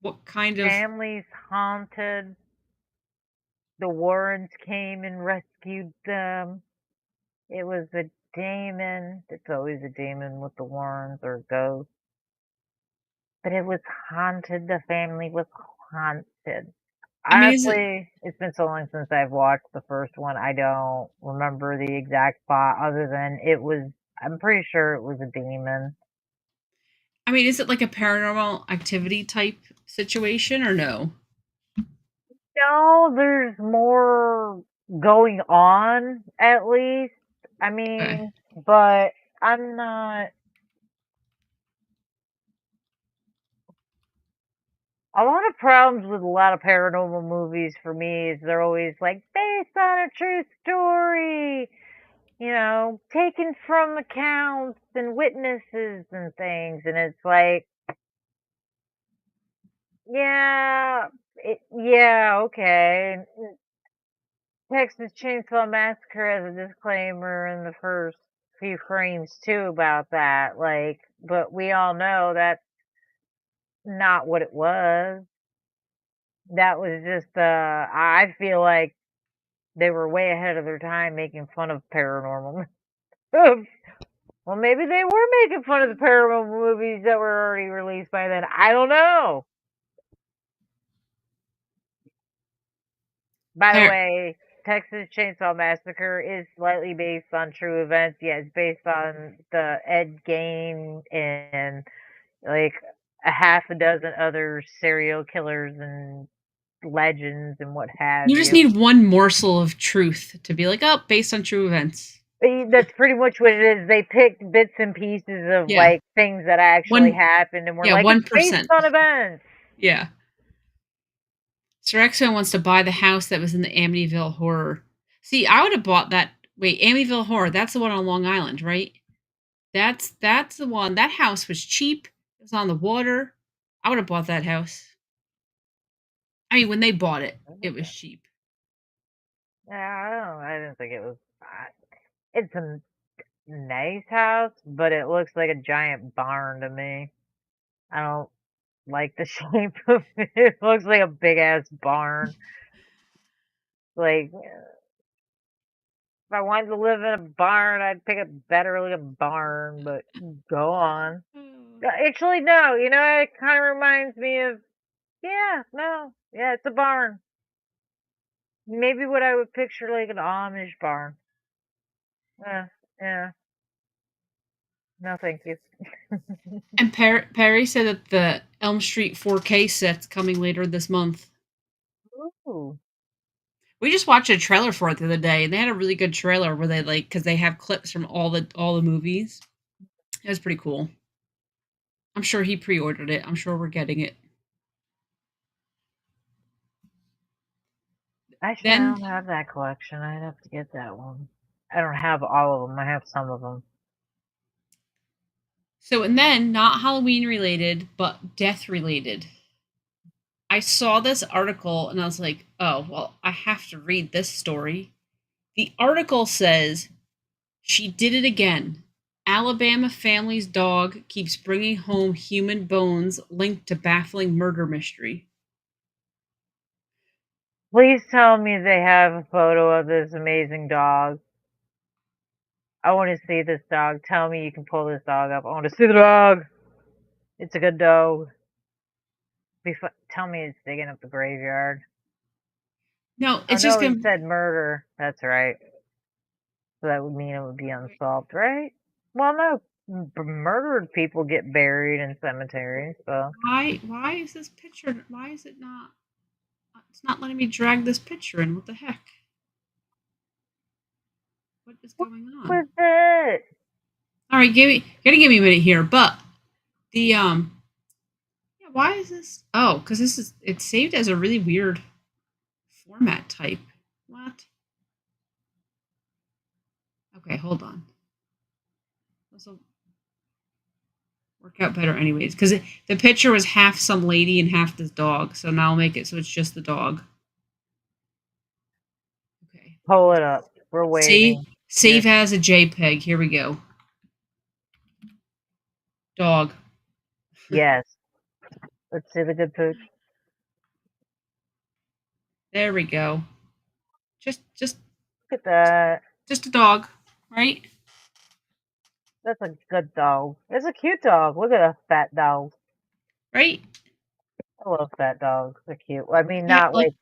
What kind of? Family's haunted. The Warrens came and rescued them. It was a demon. It's always a demon with the Warrens or ghosts. But it was haunted. The family was haunted. I mean, is it? Honestly, it's been so long since I've watched the first one. I don't remember the exact plot other than I'm pretty sure it was a demon. I mean, is it like a paranormal activity type situation or no? No, there's more going on at least. I Okay. mean, but I'm not. A lot of problems with a lot of paranormal movies for me is they're always like based on a true story, taken from accounts and witnesses and things. And it's like, yeah, yeah, okay. Texas Chainsaw Massacre has a disclaimer in the first few frames too about that. Like, but we all know that's not what it was. That was just, I feel like they were way ahead of their time making fun of paranormal. Well, maybe they were making fun of the paranormal movies that were already released by then. I don't know. By the Par- way, Texas Chainsaw Massacre is slightly based on true events. Yeah, it's based on the Ed Gein and like a half a dozen other serial killers and legends and what have you just you. need one morsel of truth to be like, oh, based on true events. That's pretty much what it is. They picked bits and pieces of Yeah, like things that actually one. happened, and we're Yeah, like, it's one based percent. on events. Yeah. Sirexo wants to buy the house that was in the Amityville Horror. See, I would have bought that. Wait, Amityville Horror. That's the one on Long Island, right? That's the one. That house was cheap. It was on the water. I would have bought that house. I mean, when they bought it, it was cheap. Yeah, I don't know. I didn't think it was. It's a nice house, but it looks like a giant barn to me. I don't like the shape of it. It looks like a big ass barn. Like, if I wanted to live in a barn, I'd pick a better looking barn, but go on. Actually, no, it kind of reminds me of, yeah, no, yeah, it's a barn. Maybe what I would picture like an Amish barn. Yeah, yeah, no, thank you. And Perry said that the Elm Street 4K set's coming later this month. Ooh, We just watched a trailer for it the other day, and they had a really good trailer where they like because they have clips from all the movies. It was pretty cool. I'm sure he pre-ordered it. I'm sure we're getting it. actually, I Then, don't have that collection. I'd have to get that one. I don't have all of them. I have some of them. and then not Halloween related, but death related. I saw this article and I was like, oh, well, I have to read this story. The article says she did it again. Alabama family's dog keeps bringing home human bones linked to baffling murder mystery. Please tell me they have a photo of this amazing dog. I want to see this dog. Tell me you can pull this dog up. I want to see the dog. It's a good dog. Tell me it's digging up the graveyard. No, Oh it's just no, he gonna. said murder. That's right. So that would mean it would be unsolved, right? Well, no, murdered people get buried in cemeteries. So Why? Why is this picture? Why is it not? It's not letting me drag this picture in. What the heck? What is going on? What's it? All right, gotta give me a minute here. But the yeah, why is this? Oh, because it's saved as a really weird format type. What? Okay, hold on. This will work out better anyways. Because the picture was half some lady and half this dog. So now I'll make it so it's just the dog. Okay. Pull it up. We're Save waiting. save as a JPEG. Here we go. Dog. Yes. Let's see the good pooch. There we go. Just Look at that. just a dog, right? That's a good dog. It's a cute dog. Look at a fat dog. Right? I love fat dogs. They're cute. I mean, Yeah, not like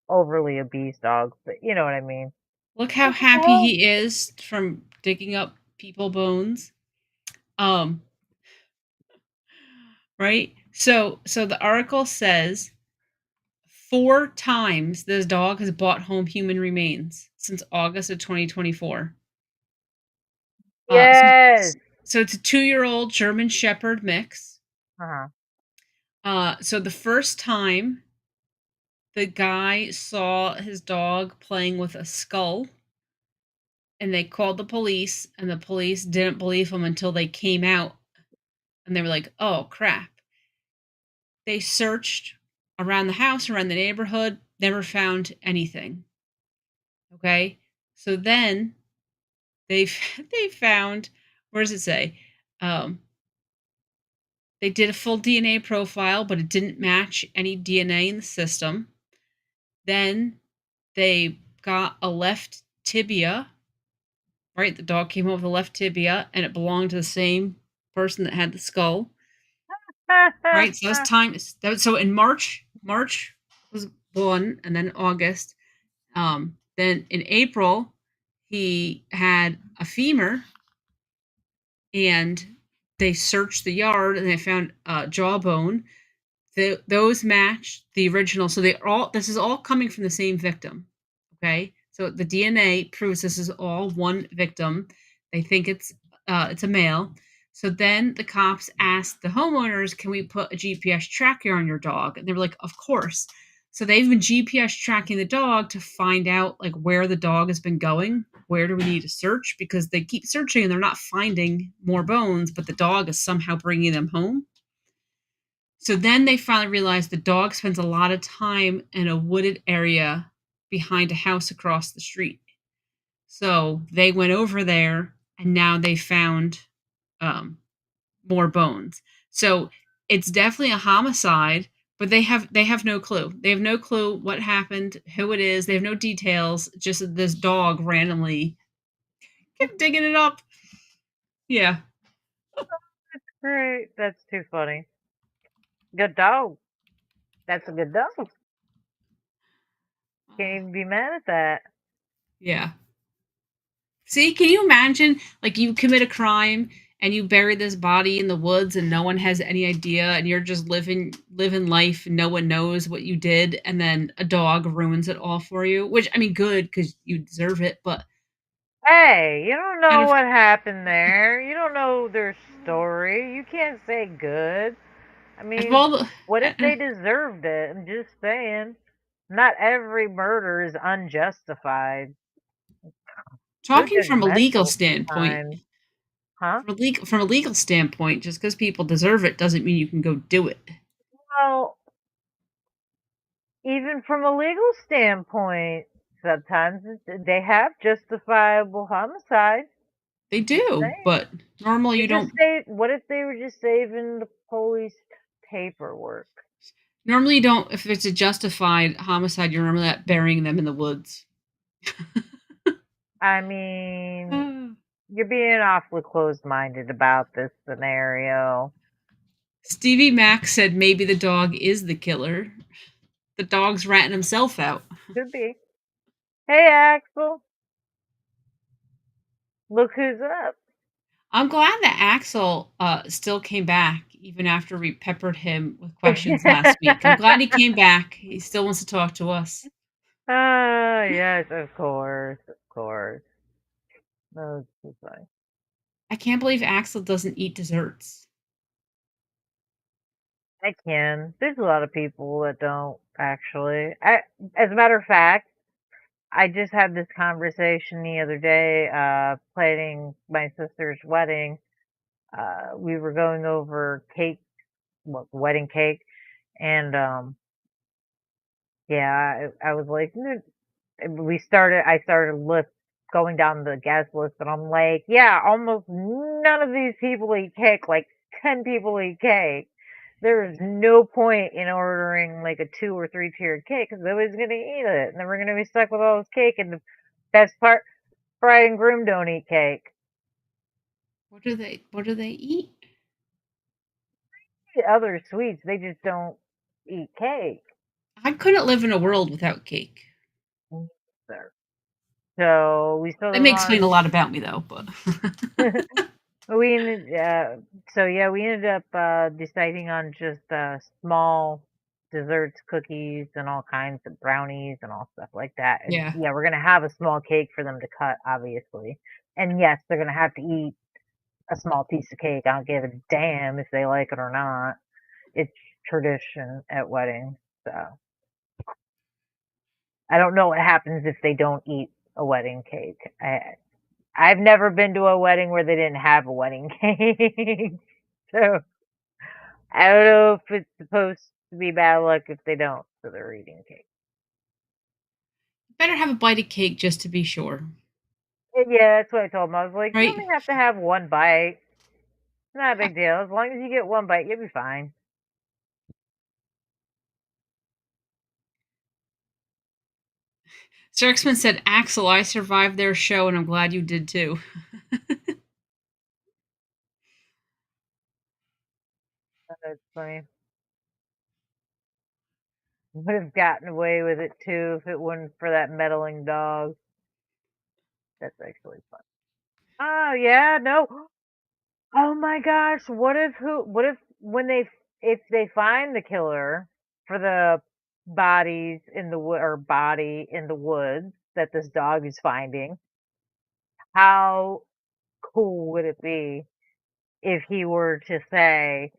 overly obese dogs, but you know what I mean. look how It's a happy dog. he is from digging up people bones. Um, right? So the article says 4 times this dog has brought home human remains since August of 2024. Uh, so, Yes. so it's a 2-year-old German Shepherd mix. Uh-huh. So the first time the guy saw his dog playing with a skull, and they called the police, and the police didn't believe him until they came out, and they were like, "Oh crap." They searched around the house, around the neighborhood, never found anything. Okay? So then they they found, where does it say? Um, they did a full DNA profile, but it didn't match any DNA in the system. Then they got a left tibia, right? The dog came home with a left tibia, and it belonged to the same person that had the skull, right? So that's time. So in March was one, and then August. Then in April, he had a femur, and they searched the yard and they found a jawbone. Those match the original. So they all. This is all coming from the same victim. Okay, so the DNA proves this is all one victim. They think it's a male. So then the cops asked the homeowners, "Can we put a GPS tracker on your dog?" And they were like, "Of course." So they've been GPS tracking the dog to find out like where the dog has been going. Where do we need to search? Because they keep searching and they're not finding more bones, but the dog is somehow bringing them home. So then they finally realized the dog spends a lot of time in a wooded area behind a house across the street. So they went over there and now they found um, more bones. So it's definitely a homicide, but they have no clue. They have no clue what happened, who it is. They have no details. Just that this dog randomly kept digging it up. Yeah. Great. That's too funny. Good dog. That's a good dog. Can't even be mad at that. Yeah. See, can you imagine like you commit a crime and you bury this body in the woods and no one has any idea and you're just living life and no one knows what you did and then a dog ruins it all for you, which I mean good cuz you deserve it, but Hey, you don't kind know of what happened there. You don't know their story. You can't say good. I as mean, well what if they deserved it? I'm just saying. Not every murder is unjustified. So talking from a legal judgmental standpoint, sometimes. Huh? from a legal standpoint, just cuz people deserve it doesn't mean you can go do it. Well, even from a legal standpoint, sometimes they have justifiable homicide. They Just do, saying. but normally They you just don't say, what if they were just saving the police paperwork? normally you don't if it's a justified homicide, you're normally not burying them in the woods. I mean, you're being awfully closed-minded about this scenario. Stevie Mack said maybe the dog is the killer. The dog's ratting himself out. Could be. Hey, Axel, look who's up. I'm glad that Axel still came back even after we peppered him with questions last week. I'm glad he came back. He still wants to talk to us. Ah, yes, of course, of course. No, it's fine. I can't believe Axel doesn't eat desserts. I can. There's a lot of people that don't actually. As a matter of fact, I just had this conversation the other day, planning my sister's wedding. We were going over cake, wedding cake, and yeah, I was like, I started going down the guest list, and I'm like, yeah, almost none of these people eat cake. Like 10 people eat cake. There is no point in ordering like a 2 or 3 tiered cake because nobody's gonna eat it, and then we're gonna be stuck with all this cake. And the best part, bride and groom don't eat cake. What do they eat? The other sweets, they just don't eat cake. I couldn't live in a world without cake. There. So we That settled may explain a on lot about me though, but we ended so yeah, we ended up deciding on just small desserts, cookies, and all kinds of brownies and all stuff like that. And yeah. yeah, we're gonna have a small cake for them to cut, obviously. And yes, they're gonna have to eat a small piece of cake. I don't give a damn if they like it or not. It's tradition at weddings. So I don't know what happens if they don't eat a wedding cake. I've never been to a wedding where they didn't have a wedding cake. So I don't know if it's supposed to be bad luck if they don't, so they're eating cake. Better have a bite of cake just to be sure. Yeah, that's what I told them. I was like, you Right? only have to have one bite. It's not a big deal. As long as you get one bite, you'll be fine. Sirksman said, Axel, I survived their show and I'm glad you did too. That's funny. Would have gotten away with it too if it wasn't for that meddling dog. That's actually fun. Oh yeah, no. Oh my gosh, what if when they if they find the killer for the bodies in the wood or body in the woods that this dog is finding, how cool would it be if he were to say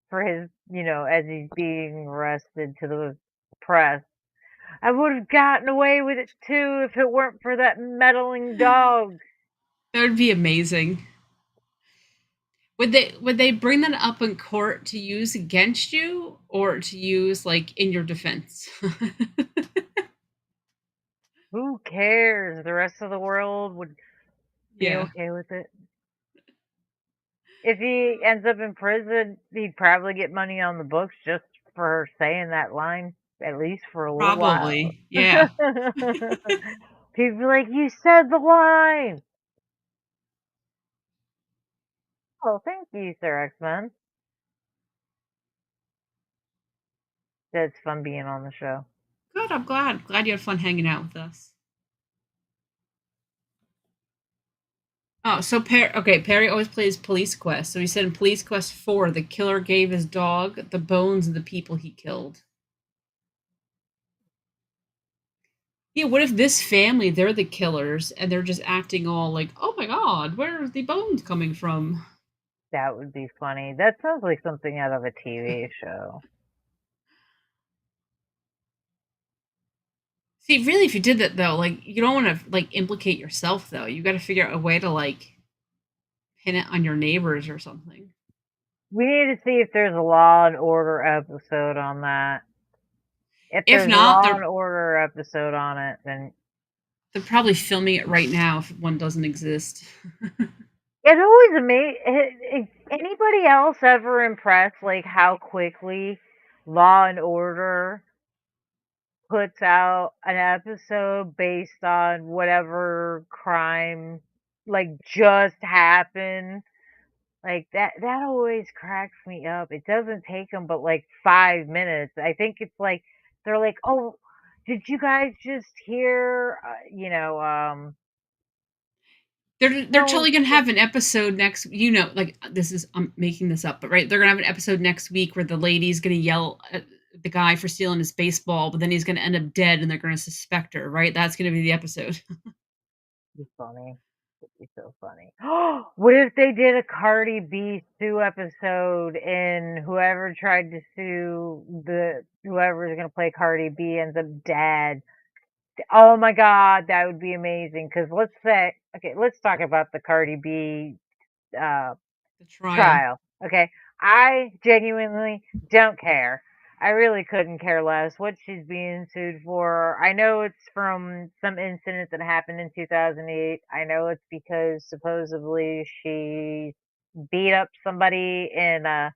for his, as he's being arrested to the press, I would have gotten away with it too if it weren't for that meddling dog. That would be amazing. Would they bring that up in court to use against you or to use like in your defense? Who cares? The rest of the world would be Yeah, okay with it. If he ends up in prison, he'd probably get money on the books just for saying that line, at least for a little while. probably. Yeah. People be like, "You said the line." Oh, thank you, Sir X-Men. It's fun being on the show. Good, I'm glad. Glad you had fun hanging out with us. Oh, so Perry always plays Police Quest. So he said in Police Quest 4, the killer gave his dog the bones of the people he killed. Yeah, what if this family, they're the killers, and they're just acting all like, oh my god, where are the bones coming from? That would be funny. That sounds like something out of a TV show. See, really, if you did that though, like you don't want to like implicate yourself though. You got to figure out a way to like pin it on your neighbors or something. We need to see if there's a Law and Order episode on that. If If there's a not, Law they're and Order episode on it, then they're probably filming it right now if one doesn't exist. it always amazes. Anybody else ever impressed like how quickly Law and Order puts out an episode based on whatever crime like just happened? Like that always cracks me up. It doesn't take them but like 5 minutes. I think it's like they're like, "Oh, did you guys just hear?" They're No, totally gonna have an episode next. You know, like this is I'm making this up, but right, they're gonna have an episode next week where the lady's gonna yell at the guy for stealing his baseball, but then he's gonna end up dead, and they're gonna suspect her. Right, that's gonna be the episode. it'd be funny. It'd be so funny. What if they did a Cardi B sue episode and whoever tried to sue the whoever's gonna play Cardi B ends up dead? Oh my god, that would be amazing. Because let's say, okay, let's talk about the Cardi B uh, The trial. trial. Okay, I genuinely don't care. I really couldn't care less what she's being sued for. I know it's from some incident that happened in 2008. I know it's because supposedly she beat up somebody in a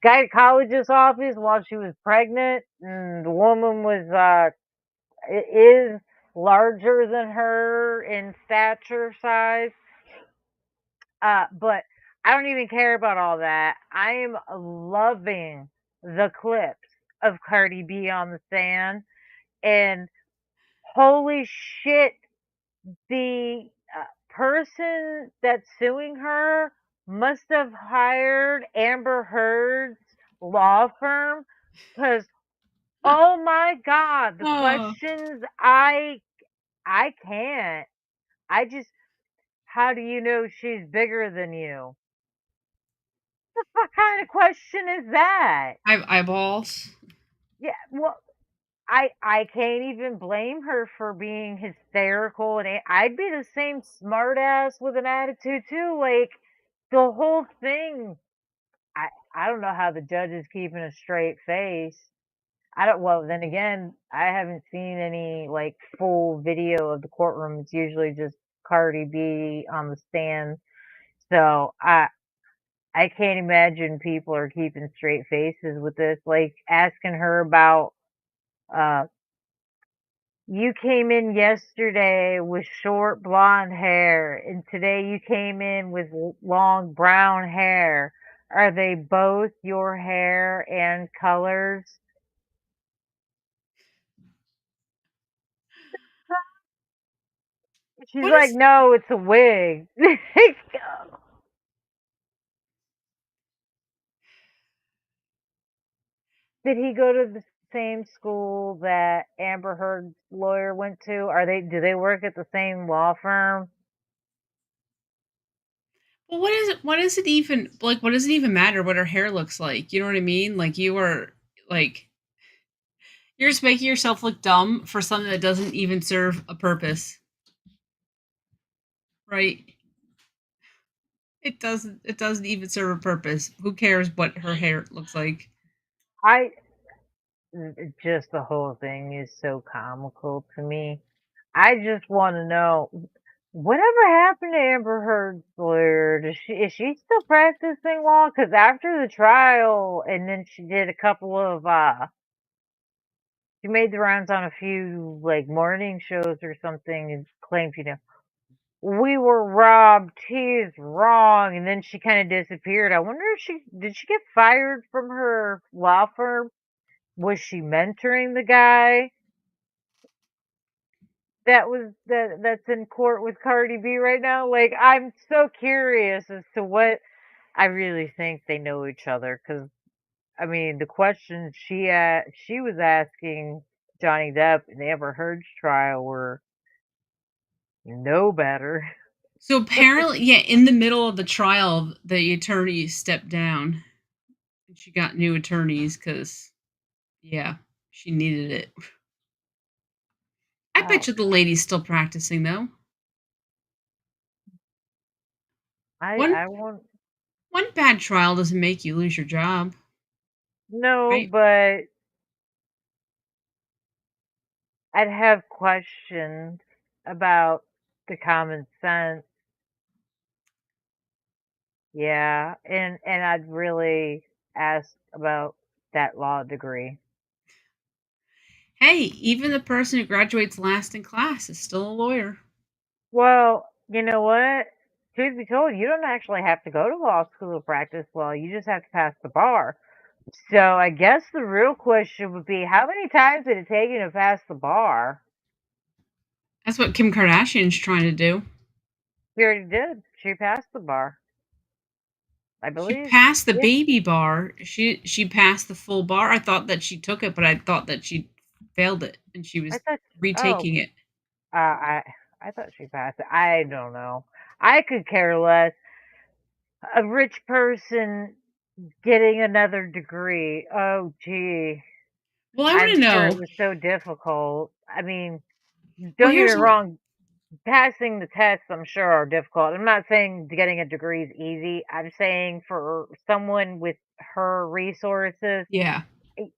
gynecologist's office while she was pregnant, and the woman was is larger than her in stature size. But I don't even care about all that. I am loving the clips of Cardi B on the stand, and holy shit, the person that's suing her must have hired Amber Heard's law firm because oh my god, the Oh, questions I can't. I just how do you know she's bigger than you? What kind of question is that? I have eyeballs. Yeah, well, I can't even blame her for being hysterical, and I'd be the same smartass with an attitude too. Like the whole thing, I don't know how the judge is keeping a straight face. I don't. Well, then again, I haven't seen any like full video of the courtroom. It's usually just Cardi B on the stand. So I can't imagine people are keeping straight faces with this, like asking her about, uh, you came in yesterday with short blonde hair, and today you came in with long brown hair. Are they both your hair and colors? She's What like, is no, it's a wig. Did he go to the same school that Amber Heard's lawyer went to? Do they work at the same law firm? well, what is it? What is it even like? What does it even matter what her hair looks like? You know what I mean? Like you are like you're just making yourself look dumb for something that doesn't even serve a purpose, right? It doesn't even serve a purpose. Who cares what her hair looks like? I just the whole thing is so comical to me. I just want to know whatever happened to Amber Heard's lawyer. Is she still practicing law? Because after the trial, and then she did a couple of she made the rounds on a few like morning shows or something, and claimed, we were robbed. He's wrong, and then she kind of disappeared. I wonder if she get fired from her law firm? Was she mentoring the guy that's in court with Cardi B right now? Like, I'm so curious as to what I really think they know each other. Cause I mean, the questions she was asking Johnny Depp in Amber Heard's trial were no better. So apparently, yeah, in the middle of the trial, the attorney stepped down and she got new attorneys because, yeah, she needed it. I bet Oh, you the lady's still practicing though. One I won't. one bad trial doesn't make you lose your job, No, right? but I'd have questions about the common sense. Yeah, and I'd really ask about that law degree. Hey, even the person who graduates last in class is still a lawyer. Well, you know what? Truth be told, you don't actually have to go to law school to practice law. You just have to pass the bar. So I guess the real question would be, how many times did it take you to pass the bar? That's what Kim Kardashian's trying to do. She already did. She passed the bar, I She believe. passed the Yeah, baby bar. She passed the full bar. I thought that she took it, but I thought that she failed it and she I was thought. Oh, retaking it. I thought she passed it. I don't know. I could care less. A rich person getting another degree. Oh, gee. Well, I want I'm to sure it know. was so difficult. I mean, Well, don't get me here's wrong, passing the tests, I'm sure, are difficult. I'm not saying getting a degree is easy. I'm saying for someone with her resources, yeah. eh,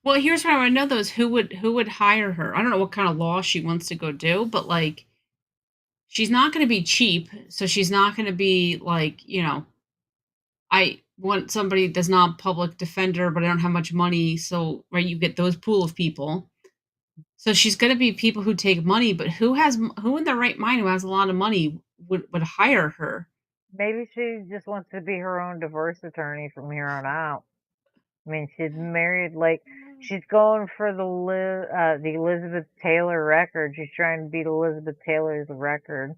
Well, here's what I want to know though is who would hire her? I don't know what kind of law she wants to go do, but like she's not going to be cheap, so she's not going to be like, I want somebody that's not public defender, but I don't have much money, so right, you get those pool of people. So she's going to be people who take money, but who in their right mind who has a lot of money would hire her? maybe she just wants to be her own divorce attorney from here on out. I mean, she's married like she's going for the Elizabeth Taylor record. She's trying to beat Elizabeth Taylor's record.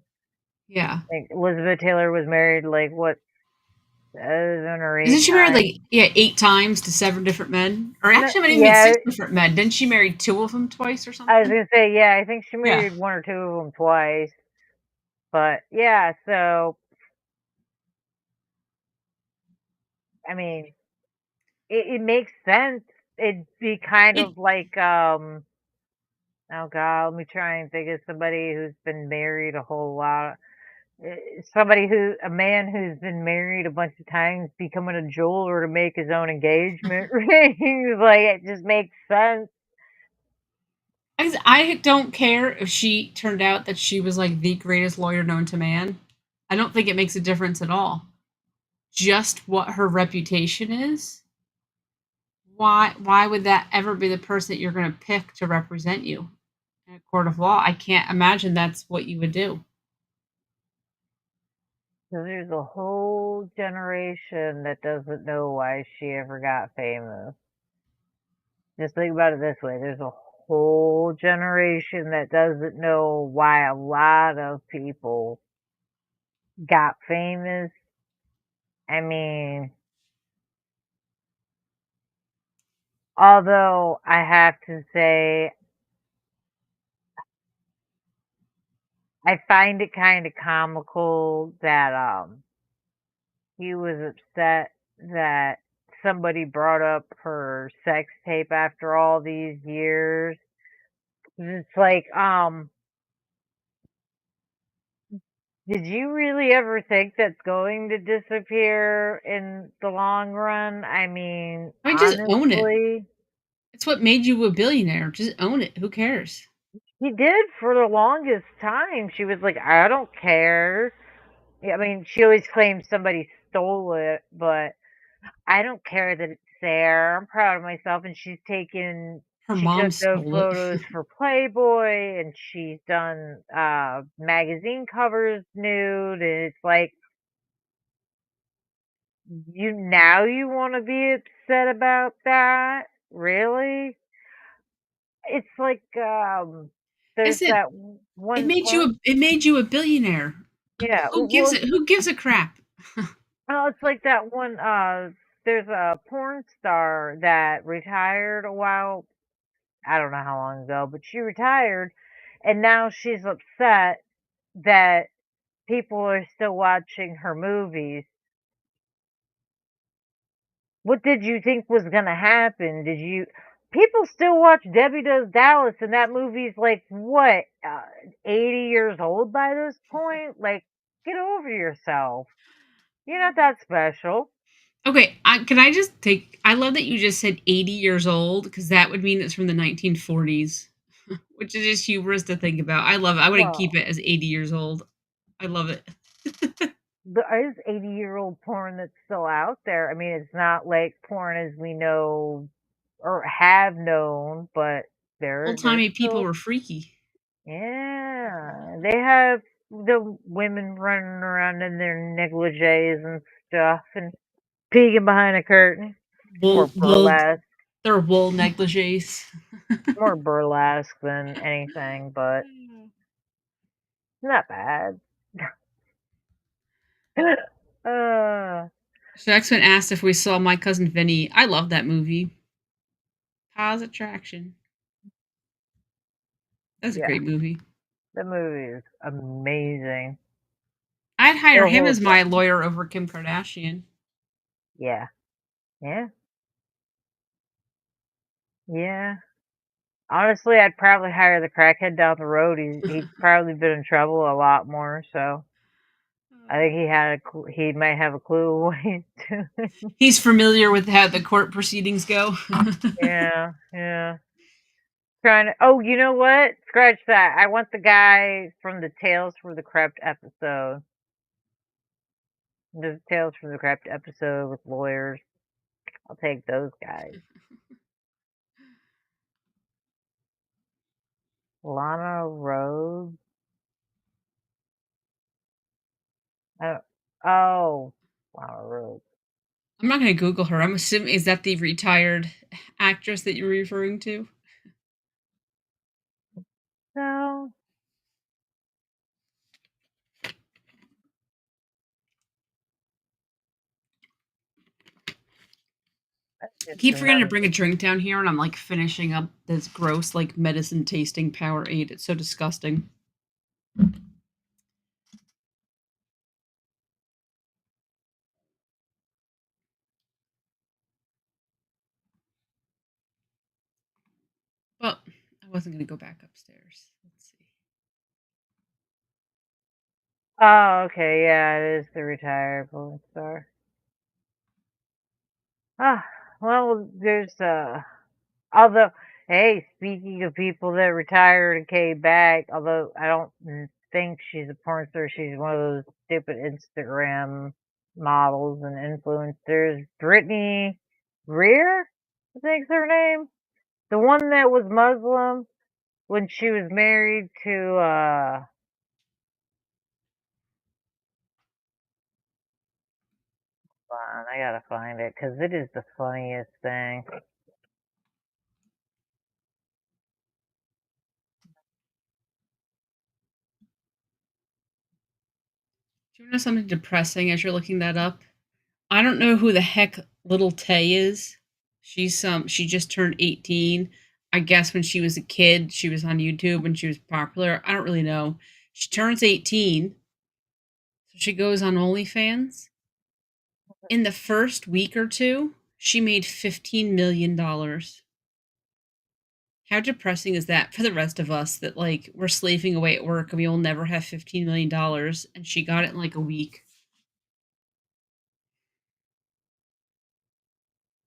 Yeah. Like Elizabeth Taylor was married like what 7 or 8 Isn't she married times. like, yeah, 8 times to 7 different men? Or No, actually, it might even been yeah, 6 different men. Didn't she marry two of them twice or I was something? gonna say yeah. I think she Yeah. married one or two of them twice. But yeah, so I mean, it makes sense. It'd be kind It of like oh god, let me try and think of somebody who's been married a whole lot. Somebody who a man who's been married a bunch of times becoming a jeweler to make his own engagement rings, like, it just makes sense. I don't care if she turned out that she was like the greatest lawyer known to man. I don't think it makes a difference at all. Just what her reputation is. Why would that ever be the person that you're going to pick to represent you in a court of law? I can't imagine that's what you would do. So there's a whole generation that doesn't know why she ever got famous. Just think about it this way, there's a whole generation that doesn't know why a lot of people got famous. I mean, although I have to say I find it kinda comical that, he was upset that somebody brought up her sex tape after all these years. It's like, did you really ever think that's going to disappear in the long run? I mean, I mean, just own it. honestly, It's what made you a billionaire. Just own it. Who cares? he did for the longest time. She was like, "I don't care." Yeah, I mean, she always claims somebody stole it, but I don't care that it's there. I'm proud of myself, and Her she mom took those stole it. photos for Playboy, and she's done, magazine covers nude, and it's like, you wanna be upset about that? Really? It's like, I there's said that one porn. it made you a billionaire. Yeah, Who gives it? Who gives a crap? well, it's like that one, there's a porn star that retired a while I don't know how long ago, but she retired, and now she's upset that people are still watching her movies. What did you think was gonna happen? Did you People still watch Debbie Does Dallas, and that movie's like, what, 80 years old by this point? Like, get over yourself. You're not that special. Okay, can I just take? I love that you just said 80 years old because that would mean it's from the 1940s, which is just humorous to think about. I love it. I want to keep Well, it as 80 years old. I love it. there is 80-year-old porn that's still out there. I mean, it's not like porn as we know or have known, but Old there's timey people still were freaky. yeah, they have the women running around in their negligees and stuff and peeking behind a curtain. More Wool. burlesque, They're wool negligees. more burlesque than anything, but Not bad. uh, So X-Men asked if we saw My Cousin Vinny. I love that movie. Pause Attraction. That's a yeah, great movie. the movie is amazing. I'd hire Still him holds as up. my lawyer over Kim Kardashian. Yeah, yeah, yeah. Honestly, I'd probably hire the crackhead down the road. He'd probably been in trouble a lot more. So I think he might have a clue what he's doing. He's familiar with how the court proceedings go. Yeah, yeah. Trying to. Oh, you know what? Scratch that. I want the guy from the Tales from the Crypt episode. The Tales from the Crypt episode with lawyers. I'll take those guys. Lana Rhodes. Uh, oh, Lana Rhodes. I'm not going to Google her. I'm assuming, is that the retired actress that you're referring to? No, that's I just keep forgetting to another. bring a drink down here, and I'm like finishing up this gross, like medicine tasting Powerade. It's so disgusting. Well, I wasn't going to go back upstairs. Let's see. Oh, okay, yeah, it is the retired porn star. Ah, well, there's although, hey, speaking of people that retired and came back, although I don't think she's a porn star, she's one of those stupid Instagram models and influencers. Brittany Greer, I think's her name. The one that was Muslim when she was married to hold on, I gotta find it because it is the funniest thing. Do you know something depressing as you're looking that up? I don't know who the heck Little Tay is. She just turned 18. I guess when she was a kid, she was on YouTube when she was popular. I don't really know. She turns 18, so she goes on OnlyFans. In the first week or two, she made $15 million. How depressing is that for the rest of us that like we're slaving away at work and we will never have $15 million, and she got it in like a week.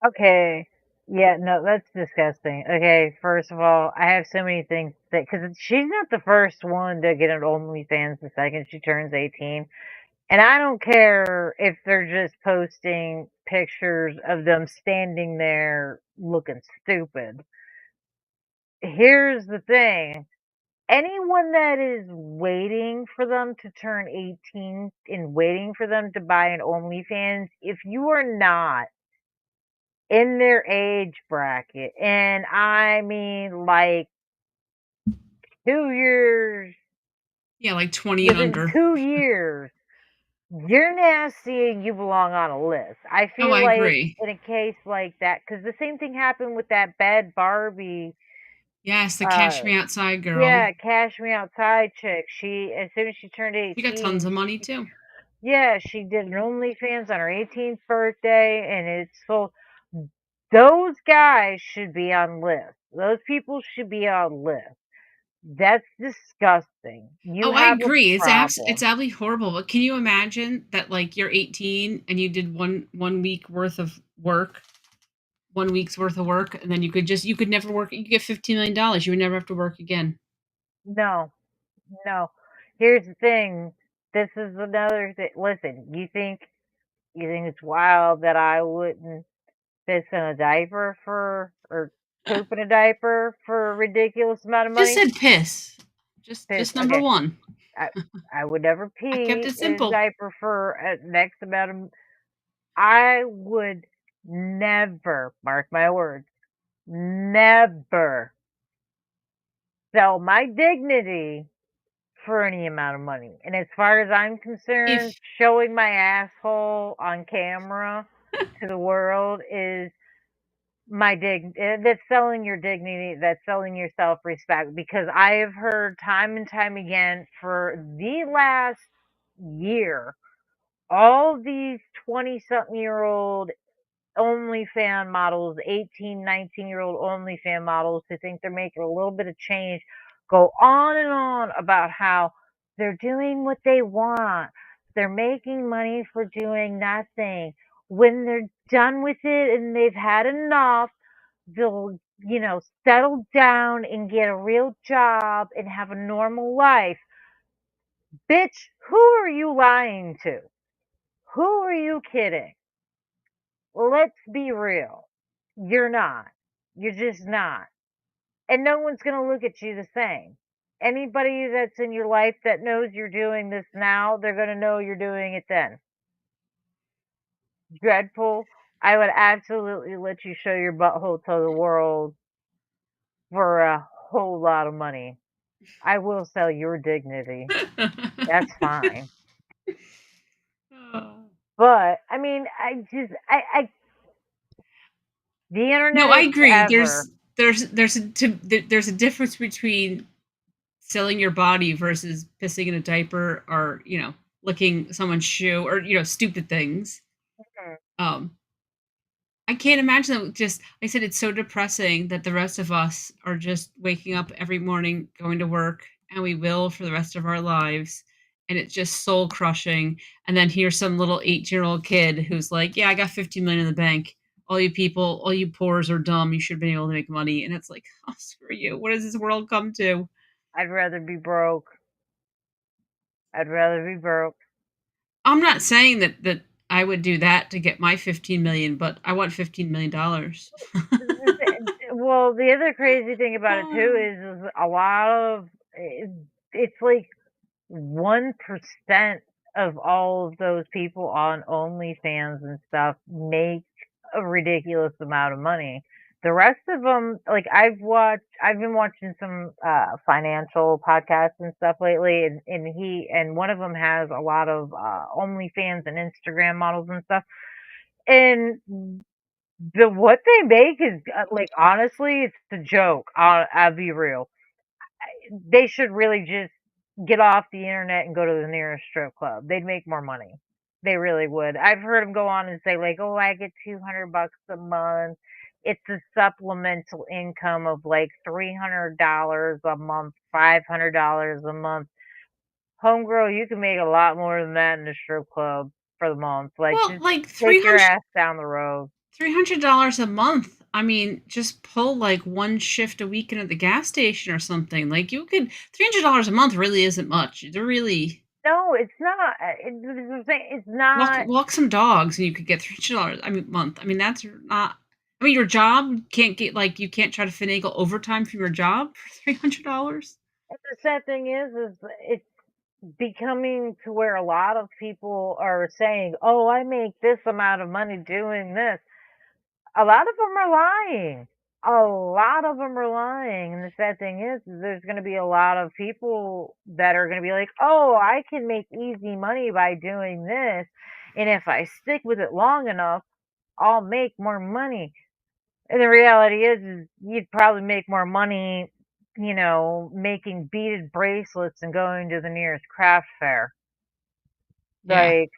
Okay. Yeah, no, that's disgusting. Okay, first of all, I have so many things to say because she's not the first one to get an OnlyFans the second she turns 18. And I don't care if they're just posting pictures of them standing there looking stupid. Here's the thing. Anyone that is waiting for them to turn 18 and waiting for them to buy an OnlyFans, if you are not in their age bracket, and I mean like 2 years, Yeah, like 20 and within under. 2 years, you're nasty and you belong on a list. I Oh, feel I like agree. in a case like that, because the same thing happened with that bad Barbie, Yes, the Cash uh, Me Outside girl. yeah, Cash Me Outside chick. She, as soon as she turned She got tons 18, of money too. yeah, she did an OnlyFans on her 18th birthday, and it's sold. Those guys should be on lists. Those people should be on lists. That's disgusting. You Oh, I have a agree. It's problem. absolutely horrible. But can you imagine that like you're 18 and you did one week worth of work, 1 week's worth of work, and then you could never work. You could get $15 million. You would never have to work again. No, no. Here's the thing. This is another thing. Listen, you think it's wild that I wouldn't piss in a diaper for or poop in a diaper for a ridiculous amount of Just money? said piss. Piss. Just number Okay. one. I I would never I kept pee it in a simple. diaper for a next amount of I would never, mark my words, never sell my dignity for any amount of money. And as far as I'm concerned, If showing my asshole on camera to the world is that's selling your dignity, that's selling your self-respect, because I have heard time and time again for the last year, all these 20 something year old OnlyFan models, 18, 19-year-old OnlyFan models who think they're making a little bit of change go on and on about how they're doing what they want. They're making money for doing nothing. When they're done with it and they've had enough, they'll, settle down and get a real job and have a normal life. Bitch, who are you lying to? Who are you kidding? Let's be real. You're not. You're just not. And no one's going to look at you the same. Anybody that's in your life that knows you're doing this now, they're going to know you're doing it then. Dreadful. I would absolutely let you show your butthole to the world for a whole lot of money. I will sell your dignity. That's fine. But I mean, the No, internet I is agree. forever. There's a difference between selling your body versus pissing in a diaper or, licking someone's shoe or, stupid things. Mhm. Um, I can't imagine that. Just I said, it's so depressing that the rest of us are just waking up every morning, going to work, and we will for the rest of our lives, and it's just soul crushing. And then here's some little 8-year-old kid who's like, "Yeah, I got 50 million in the bank. All you people, all you poors are dumb. You should have been able to make money." And it's like, oh, screw you. What does this world come to? I'd rather be broke. I'd rather be broke. I'm not saying that I would do that to get my 15 million, but I want $15 million. Well, the other crazy thing about it too is a lot of it's like 1% of all of those people on OnlyFans and stuff make a ridiculous amount of money. The rest of them, like I've been watching some financial podcasts and stuff lately, and one of them has a lot of OnlyFans and Instagram models and stuff. And what they make is like honestly, it's a joke. I'll be real. They should really just get off the internet and go to the nearest strip club. They'd make more money. They really would. I've heard them go on and say like, "Oh, I get $200 a month. It's a supplemental income of like $300 a month, $500 a month." Homegirl, you can make a lot more than that in a strip club for the month. Like, Well, just like take your ass down the road. $300 a month. I mean, just pull like one shift a weekend at the gas station or something. Like you could $300 a month really isn't much. They're really No, it's not. It's walk not. walk some dogs and you could get $300. I mean, month. I mean, that's not. I mean, your job can't get like you can't try to finagle overtime from your job for $300. The sad thing is it's becoming to where a lot of people are saying, "Oh, I make this amount of money doing this." A lot of them are lying. A lot of them are lying, and the sad thing is there's gonna be a lot of people that are gonna be like, "Oh, I can make easy money by doing this, and if I stick with it long enough, I'll make more money." And the reality is you'd probably make more money, making beaded bracelets and going to the nearest craft fair. Yeah. Like,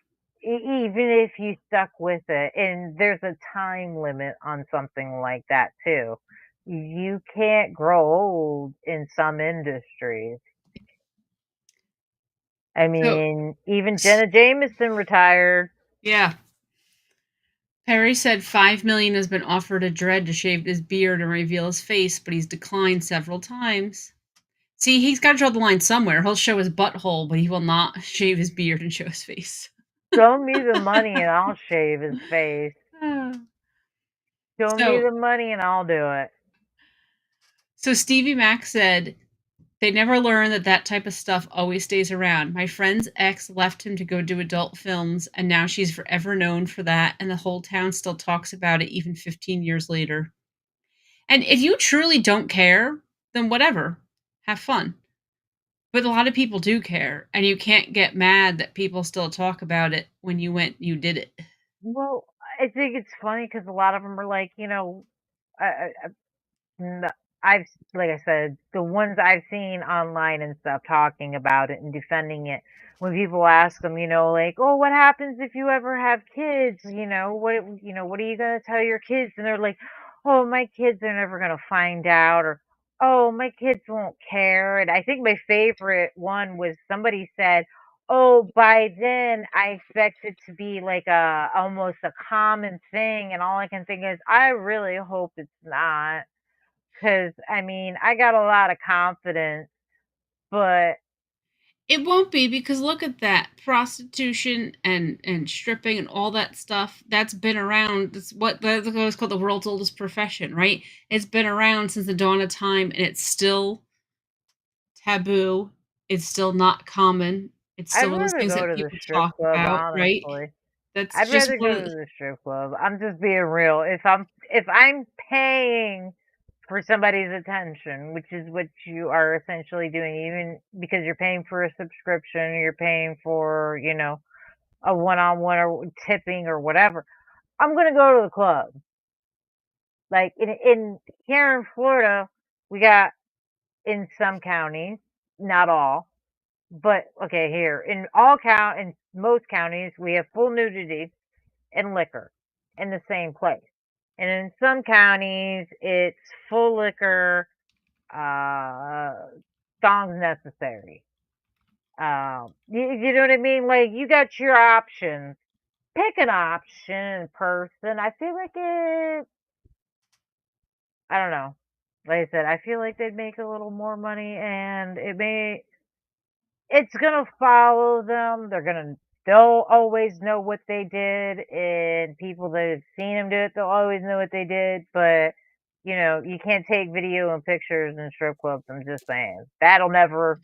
even if you stuck with it, and there's a time limit on something like that too. You can't grow old in some industries. I So mean, even s- Jenna Jameson retired. yeah. Perry said 5 million has been offered to Dredd to shave his beard and reveal his face, but he's declined several times. See, he's got to draw the line somewhere. He'll show his butthole, but he will not shave his beard and show his face. Show me the money and I'll shave his face. Show me so, the money and I'll do it. so Stevie Mack said they never learn that that type of stuff always stays around. My friend's ex left him to go do adult films, and now she's forever known for that, and the whole town still talks about it even 15 years later. And if you truly don't care, then whatever. Have fun. But a lot of people do care, and you can't get mad that people still talk about it when you did it. Well, I think it's funny because a lot of them are like, I N I've like I said, the ones I've seen online and stuff talking about it and defending it, when people ask them, like, "Oh, what happens if you ever have kids? What are you gonna tell your kids?" And they're like, "Oh, my kids are never gonna find out," or, "Oh, my kids won't care." And I think my favorite one was somebody said, "Oh, by then I expect it to be like a almost a common thing," and all I can think is, I really hope it's not. 'Cause, I mean, I got a lot of confidence, but It won't be because look at that prostitution and stripping and all that stuff that's been around. That's what's called the world's oldest profession, right? It's been around since the dawn of time, and it's still taboo. It's still not common. It's I'd still one of those rather things go that to the people strip talk club, about, right? honestly. That's I'd just rather one go of to the the strip club. I'm just being real. If I'm paying for somebody's attention, which is what you are essentially doing, even because you're paying for a subscription, you're paying for, a one-on-one or tipping or whatever, I'm gonna go to the club. Like, in here in Florida, we got in some counties, not all. But okay, here in most counties, we have full nudity and liquor in the same place, and in some counties, it's full liquor, uh, thongs necessary. You know what I mean? Like you got your options. Pick an option in person. I feel like it. I don't know. Like I said, I feel like they'd make a little more money, and it's gonna follow them. They'll always know what they did, and people that have seen them do it, they'll always know what they did. But you can't take video and pictures in strip clubs. I'm just saying that'll never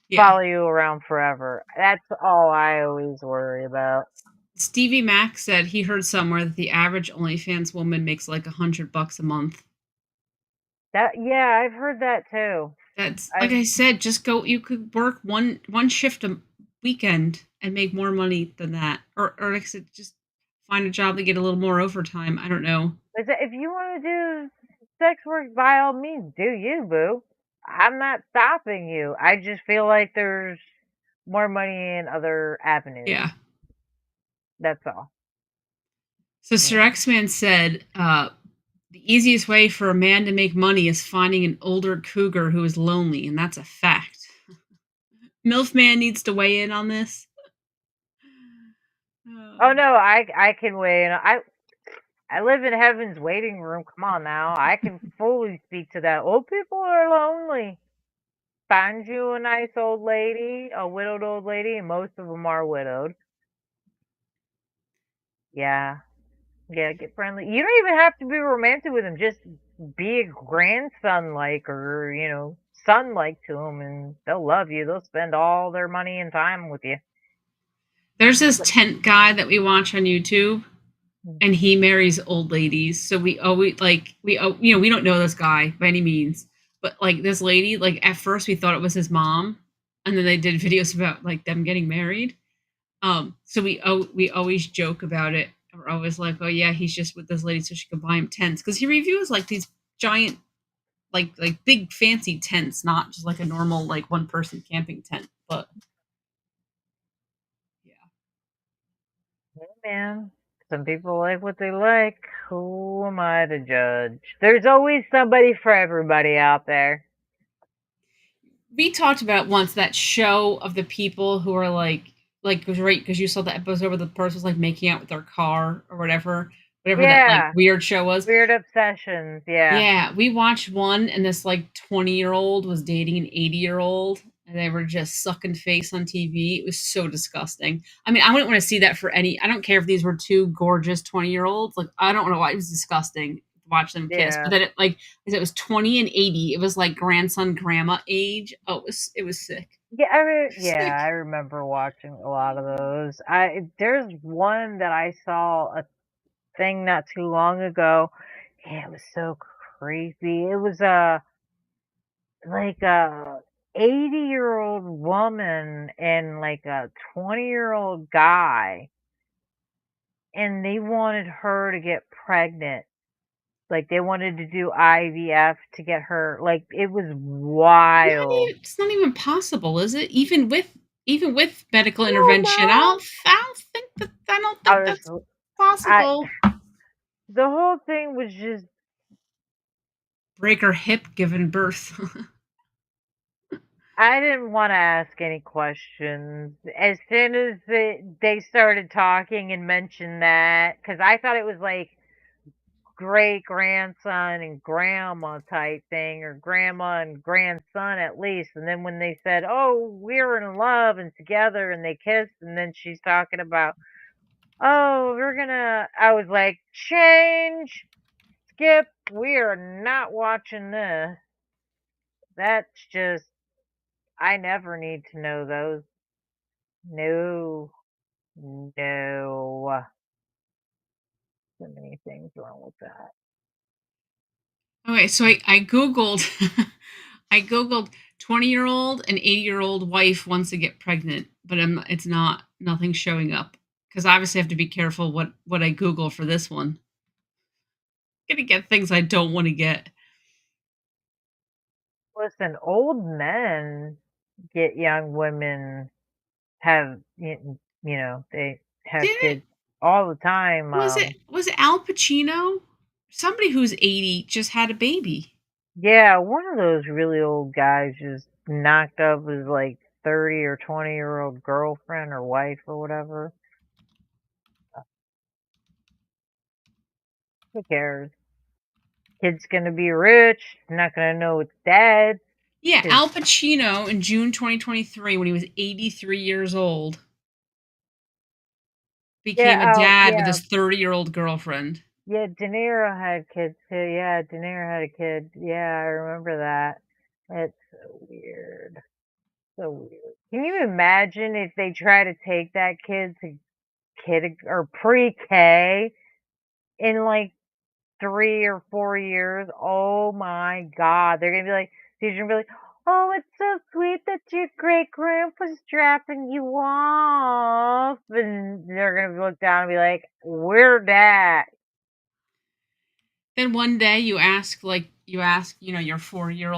yeah. follow you around forever. That's all I always worry about. Stevie Mack said he heard somewhere that the average OnlyFans woman makes like $100 a month. That yeah, I've heard that too. That's like I've I said, just go. You could work one shift a weekend and make more money than that, or like I said, just find a job to get a little more overtime. I don't know. if you want to do sex work, by all means, do you, boo. I'm not stopping you. I just feel like there's more money in other avenues. Yeah. That's all. So Sir Yeah. X-Man said, the easiest way for a man to make money is finding an older cougar who is lonely, and that's a fact. MILF man needs to weigh in on this. Oh Uh, no, I can wait. I live in heaven's waiting room. Come on now. I can fully speak to that. Old people are lonely. Find you a nice old lady, a widowed old lady, and most of them are widowed. Yeah. Yeah, get friendly. You don't even have to be romantic with them. Just be a grandson like or, son like to them and they'll love you. They'll spend all their money and time with you. there's this tent guy that we watch on YouTube, Mm. and he marries old ladies. So we always we don't know this guy by any means, but like this lady, like at first we thought it was his mom, and then they did videos about like them getting married. So we always joke about it. We're always like, oh yeah, he's just with this lady so she can buy him tents because he reviews like these giant like big fancy tents, not just like a normal like one person camping tent. But yeah, Yeah, man. Some people like what they like. Who am I to judge? There's always somebody for everybody out there. we talked about once that show of the people who are like it was right because you saw the episode where the person was like making out with their car or whatever that like Yeah. weird show was. Weird obsessions. Yeah. Yeah, we watched one, and this like 20-year-old was dating an 80-year-old, and they were just sucking face on TV. It was so disgusting. I mean, I wouldn't want to see that for any. I don't care if these were two gorgeous 20-year-olds. Like, I don't know why it was disgusting to watch them kiss. But Yeah. then it like, it was 20 and 80. It was like grandson grandma age. Oh, it was sick. Yeah, yeah, Sick. I remember watching a lot of those. There's one that I saw a thing not too long ago. Yeah, it was so creepy. It was like 80-year-old woman and like a 20-year-old guy, and they wanted her to get pregnant. Like, they wanted to do IVF to get her, like, it was wild. It's not even possible, is it? Even with medical Hell intervention, no. I don't I think that's was I possible. the whole thing was just Break her hip giving birth. I didn't wanna ask any questions. As soon as they started talking and mentioned that, because I thought it was like great-grandson and grandma type thing, or grandma and grandson at least, and then when they said, "Oh, we're in love and together," and they kissed, and then she's talking about, "Oh, I was like, "Change, skip, we are not watching this." That's just I never need to know those. No, no. So many things wrong with that. Okay, so I googled I googled 20-year-old and 80-year-old wife wants to get pregnant, but it's not nothing showing up because obviously I have to be careful what I Google for this one. I'm gonna get things I don't want to get. Listen, old men get young women, have they have Didn't kids all the time. was it Al Pacino? Somebody who's 80 just had a baby. Yeah, one of those really old guys just knocked up his like 30 or 20-year-old girlfriend or wife or whatever. Who cares? Kid's gonna be rich, not gonna know it's dead. Yeah, 'Cause Al Pacino in June 2023 when he was 83 years old became a dad with yeah, his 30-year-old girlfriend. yeah, De Niro had kids too. Yeah, De Niro had a kid. Yeah, I remember that. It's so weird. So weird. Can you imagine if they try to take that kid to or pre-K in like 3 or 4 years? Oh my God. They're gonna be like, teacher gonna be like, "Oh, it's so sweet that your great grandpa's dropping you off." And they're gonna look down and be like, "We're that." Then one day you ask your 40-year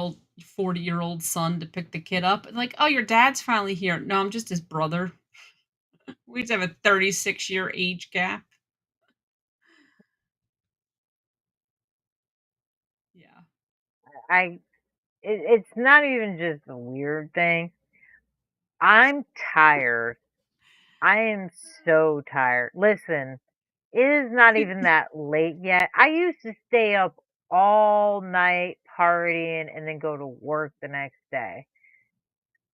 old son to pick the kid up and like, "Oh, your dad's finally here." No, I'm just his brother. We just have a 36-year age gap. Yeah. I it's not even just a weird thing. I'm tired. I am so tired. Listen, it is not even that late yet. I used to stay up all night partying and then go to work the next day.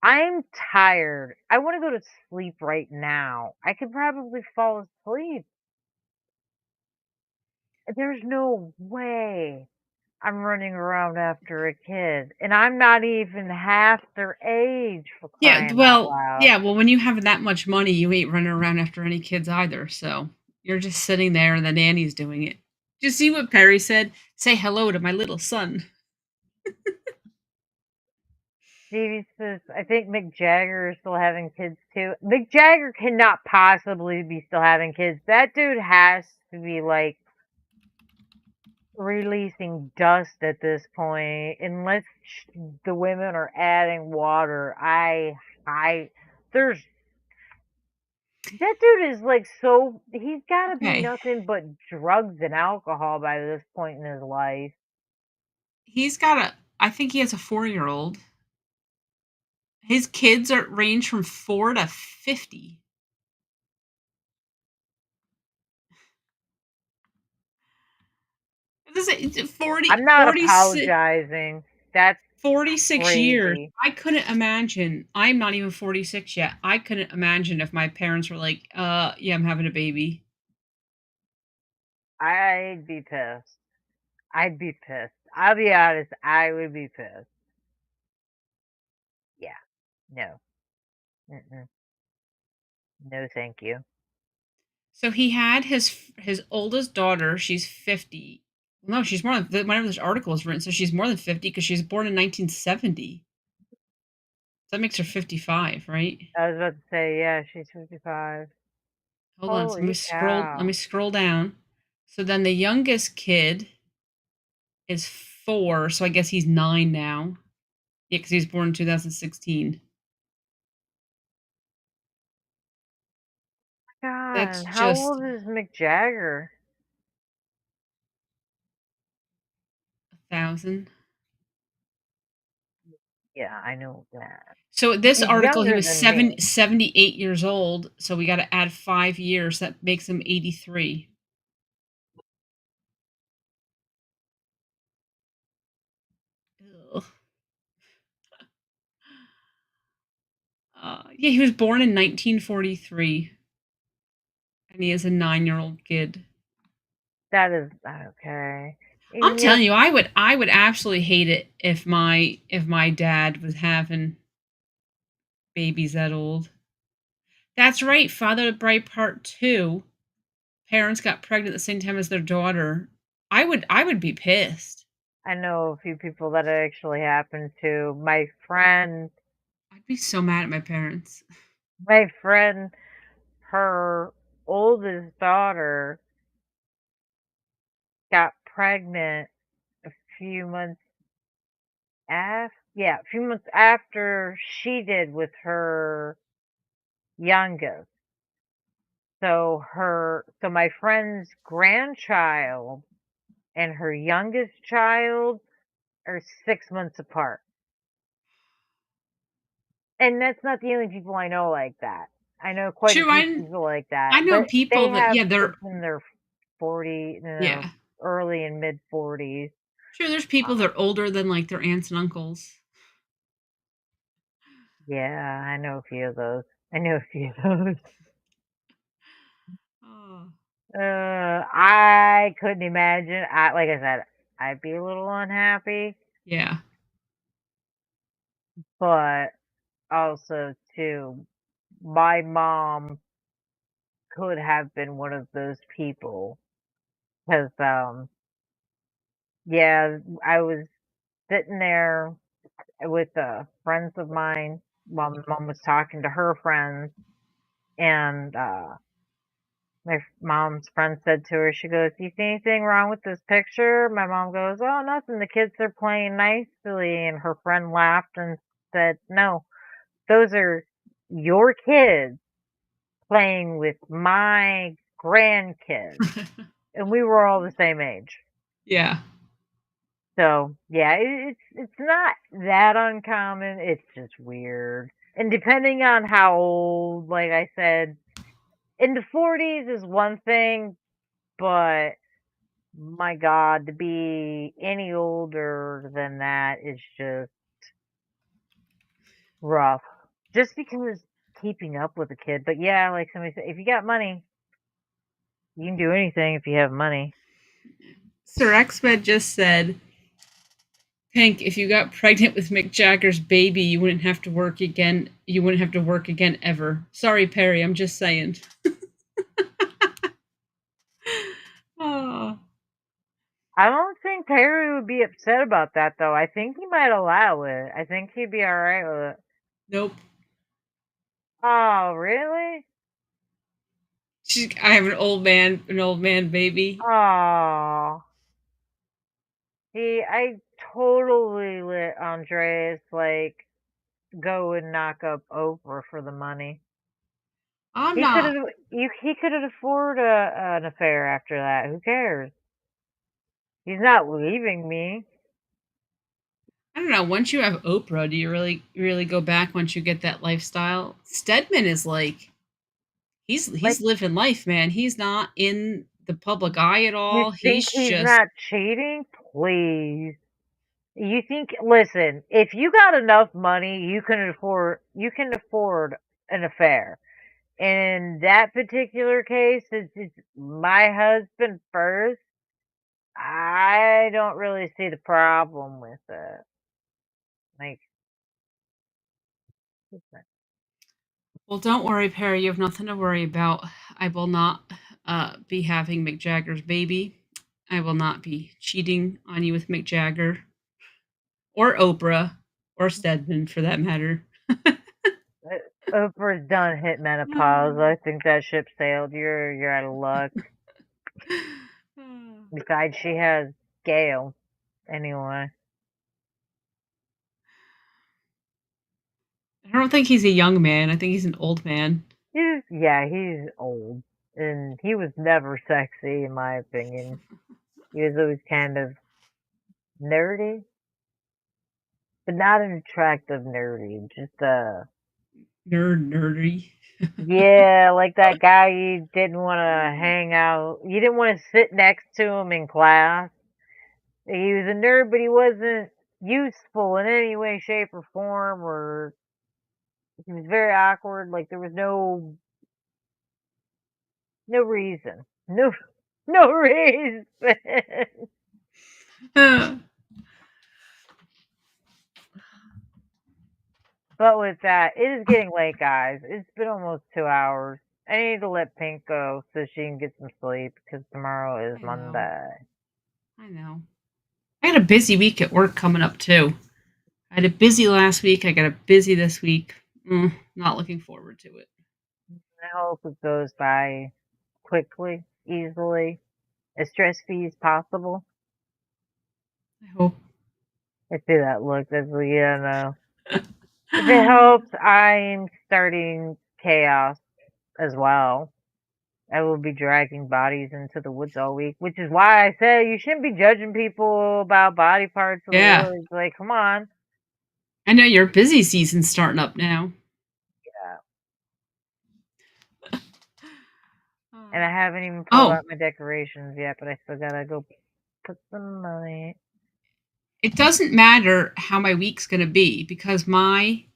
I'm tired. I want to go to sleep right now. I could probably fall asleep. There's no way I'm running around after a kid, and I'm not even half their age, for crying out loud. Yeah, well, when you have that much money, you ain't running around after any kids either, so you're just sitting there and the nanny's doing it. Did you see what Perry said? "Say hello to my little son." Stevie says, I think Mick Jagger is still having kids too. Mick Jagger cannot possibly be still having kids. That dude has to be like releasing dust at this point, unless the women are adding water. I, there's that dude is like he's got to be Okay. nothing but drugs and alcohol by this point in his life. I think he has a 4-year-old. His kids are range from 4 to 50. This is 40 I'm not 46 apologizing. That's 46 years. crazy. I couldn't imagine. I'm not even 46 yet. I couldn't imagine if my parents were like, yeah, I'm having a baby." I'd be pissed. I'd be pissed. I'll be honest, I would be pissed. Yeah. No. Mm-mm. No, thank you. So he had his oldest daughter, she's 50. No, she's more than whenever this article was written, so she's more than 50 because she was born in 1970. That makes her 55, right? I was about to say, yeah, she's 55. Hold on. So Holy let me cow. scroll down. So then the youngest kid is 4, so I guess he's 9 now. Yeah, because he was born in 2016. That's God, how just old is Mick Jagger? 1,000. Yeah, I know that. So this He's article, he younger was than me. 78 years old. So we got to add 5 years. That makes him 83. Ugh. Yeah, he was born in 1943, and he is a 9-year-old kid. That is okay. I'm And telling you, I would absolutely hate it if my dad was having babies that old. That's right, Father of the Bride Part 2. Parents got pregnant at the same time as their daughter. I would be pissed. I know a few people that it actually happened to. I'd be so mad at my parents. My friend, her oldest daughter got pregnant a few months a few months after she did with her youngest. So my friend's grandchild and her youngest child are 6 months apart. And that's not the only people I know like that. I know quite a True, few people like I that, know but they people that, have yeah, kids they're in their 40, yeah. early and mid 40s. Sure, there's people that are older than, like, their aunts and uncles. Yeah, I know a few of those. I know a few of those. Oh, I couldn't imagine. Like I said, I'd be a little unhappy, yeah. but also too, my mom could have been one of those people because yeah, I was sitting there with friends of mine while my mom was talking to her friends, and my mom's friend said to her, she goes, "Do you see anything wrong with this picture?" My mom goes, "Oh, nothing. The kids are playing nicely." And her friend laughed and said, "No, those are your kids playing with my grandkids." And we were all the same age. Yeah. So yeah, it's not that uncommon. It's just weird. And depending on how old, like I said, in the 40s is one thing, but my God, to be any older than that is just rough. Just because keeping up with a kid. But yeah, like somebody said, if you got money, you can do anything if you have money. Sir Xmed just said, Pink, if you got pregnant with Mick Jagger's baby, you wouldn't have to work again. You wouldn't have to work again ever. Sorry, Perry, I'm just saying. Oh, I don't think Perry would be upset about that though. I think he might allow it. I think he'd be alright with it. nope. Oh, really? I have an old man baby. Oh. I totally let Andreas like go and knock up Oprah for the money. I'm He could not. have he could have afforded an affair after that. Who cares? He's not leaving me. I don't know. Once you have Oprah, do you really go back once you get that lifestyle? Stedman is like Like, he's living life, man. He's not in the public eye at you all. think He's he's just not cheating? Please. You think listen, if you got enough money, you can afford an affair. In that particular case, since it's my husband first, I don't really see the problem with it. Like, well, don't worry, Perry. You have nothing to worry about. I will not be having Mick Jagger's baby. I will not be cheating on you with Mick Jagger or Oprah or Stedman for that matter. Oprah's done hit menopause. I think that ship sailed. You're out of luck. Besides, she has Gail. Anyway, I don't think he's a young man. I think he's an old man. he's old, and he was never sexy in my opinion. He was always kind of nerdy, but not an attractive nerdy. Just Nerdy. yeah, like that guy you didn't want to hang out. You didn't want to sit next to him in class. He was a nerd, but he wasn't useful in any way, shape, or form, or he was very awkward. Like there was no reason, no reason. But with that, it is getting late, guys. It's been almost 2 hours. I need to let Pink go so she can get some sleep because tomorrow is I know. Monday. I know. I had a busy week at work coming up too. I had a busy last week. I got a busy this week. Not looking forward to it. I hope it goes by quickly, easily, as stress free as possible. I hope. I see that look. That's like, yeah, no. If it helps, I'm starting chaos as well. I will be dragging bodies into the woods all week, which is why I said you shouldn't be judging people about body parts of the Yeah. woods. Like, come on. I know your busy season's starting up now. Yeah. And I haven't even pulled Oh, out my decorations yet, but I still gotta go put some money. it doesn't matter how my week's going to be because I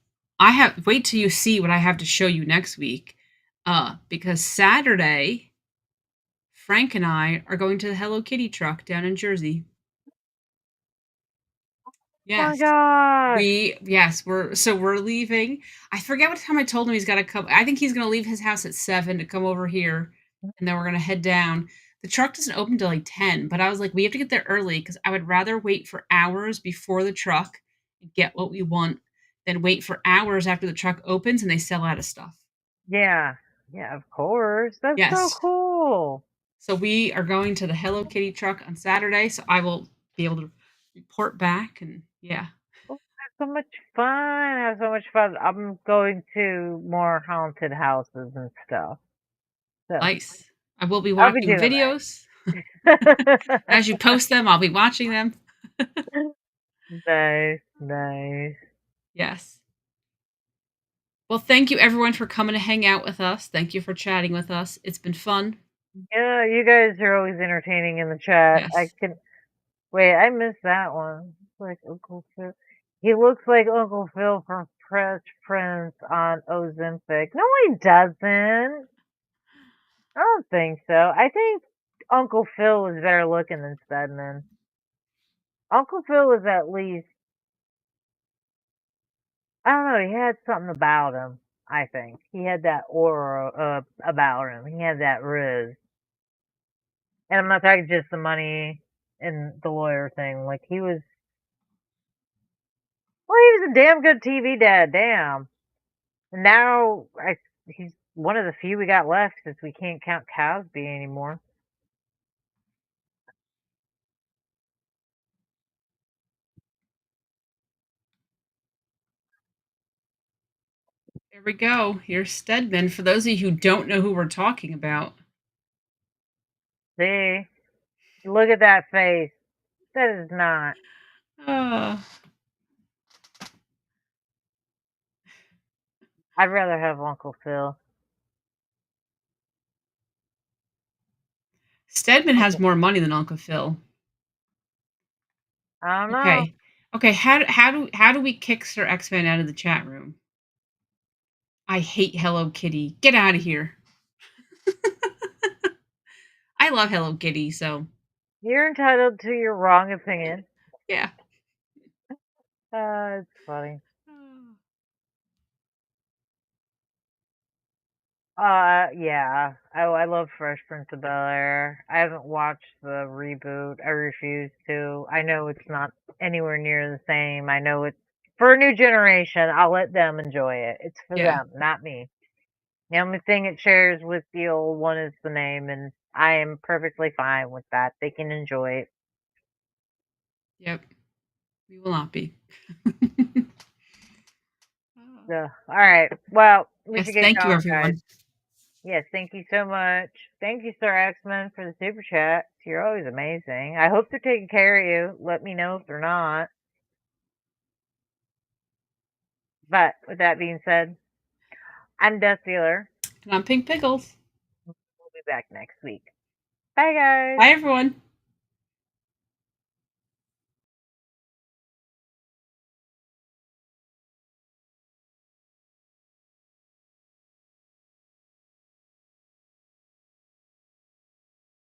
have wait till you see what I have to show you next week. Because Saturday Frank and I are going to the Hello Kitty truck down in Jersey. Oh my Yes. gosh. We're leaving. I forget what time I told him he's got to come. I think he's going to leave his house at 7 to come over here, and then we're going to head down. The truck doesn't open till like 10, but I was like, we have to get there early because I would rather wait for hours before the truck and get what we want than wait for hours after the truck opens and they sell out of stuff. Yeah. Yeah, of course. That's so Yes. cool. So we are going to the Hello Kitty truck on Saturday, so I will be able to report back and yeah. Oh, have so much fun. Have so much fun. I'm going to more haunted houses and stuff. So Nice. I will be I'll be watching doing videos. that. As you post them, I'll be watching them. Nice, nice. Yes. Well, thank you everyone for coming to hang out with us. Thank you for chatting with us. It's been fun. Yeah, you guys are always entertaining in the chat. I Yes. can wait, I missed that one. It's like Uncle Phil. He looks like Uncle Phil from Fresh Prince on Ozempic. No, he doesn't. I don't think so. I think Uncle Phil is better looking than Stedman. Uncle Phil is at least, I don't know, he had something about him, I think. He had that aura about him. He had that riz. And I'm not talking just the money and the lawyer thing. Like he was a damn good TV dad, damn. And now he's one of the few we got left since we can't count Cosby anymore. There we go. Here's Stedman. For those of you who don't know who we're talking about. See? Look at that face. That is not. Uh, I'd rather have Uncle Phil. Stedman has Uncle, more money than Uncle Phil. I don't know. Okay. Okay, how do we kick Sir X-Men out of the chat room? I hate Hello Kitty. Get out of here. I love Hello Kitty, so You're entitled to your wrong opinion. yeah. It's funny. Yeah. I love Fresh Prince of Bel-Air. I haven't watched the reboot. I refuse to. I know it's not anywhere near the same. I know it's For a new generation, I'll let them enjoy it. It's for Yeah. them, not me. The only thing it shares with the old one is the name, and I am perfectly fine with that. They can enjoy it. Yep. We will not be. So, all right. Well, we should Yes, get thank you, going, guys. everyone. Yes, thank you so much. Thank you, Sir X-Men, for the super chat. You're always amazing. I hope they're taking care of you. Let me know if they're not. But with that being said, I'm Death Dealer. And I'm Pink Pickles. We'll be back next week. Bye, guys. Bye, everyone.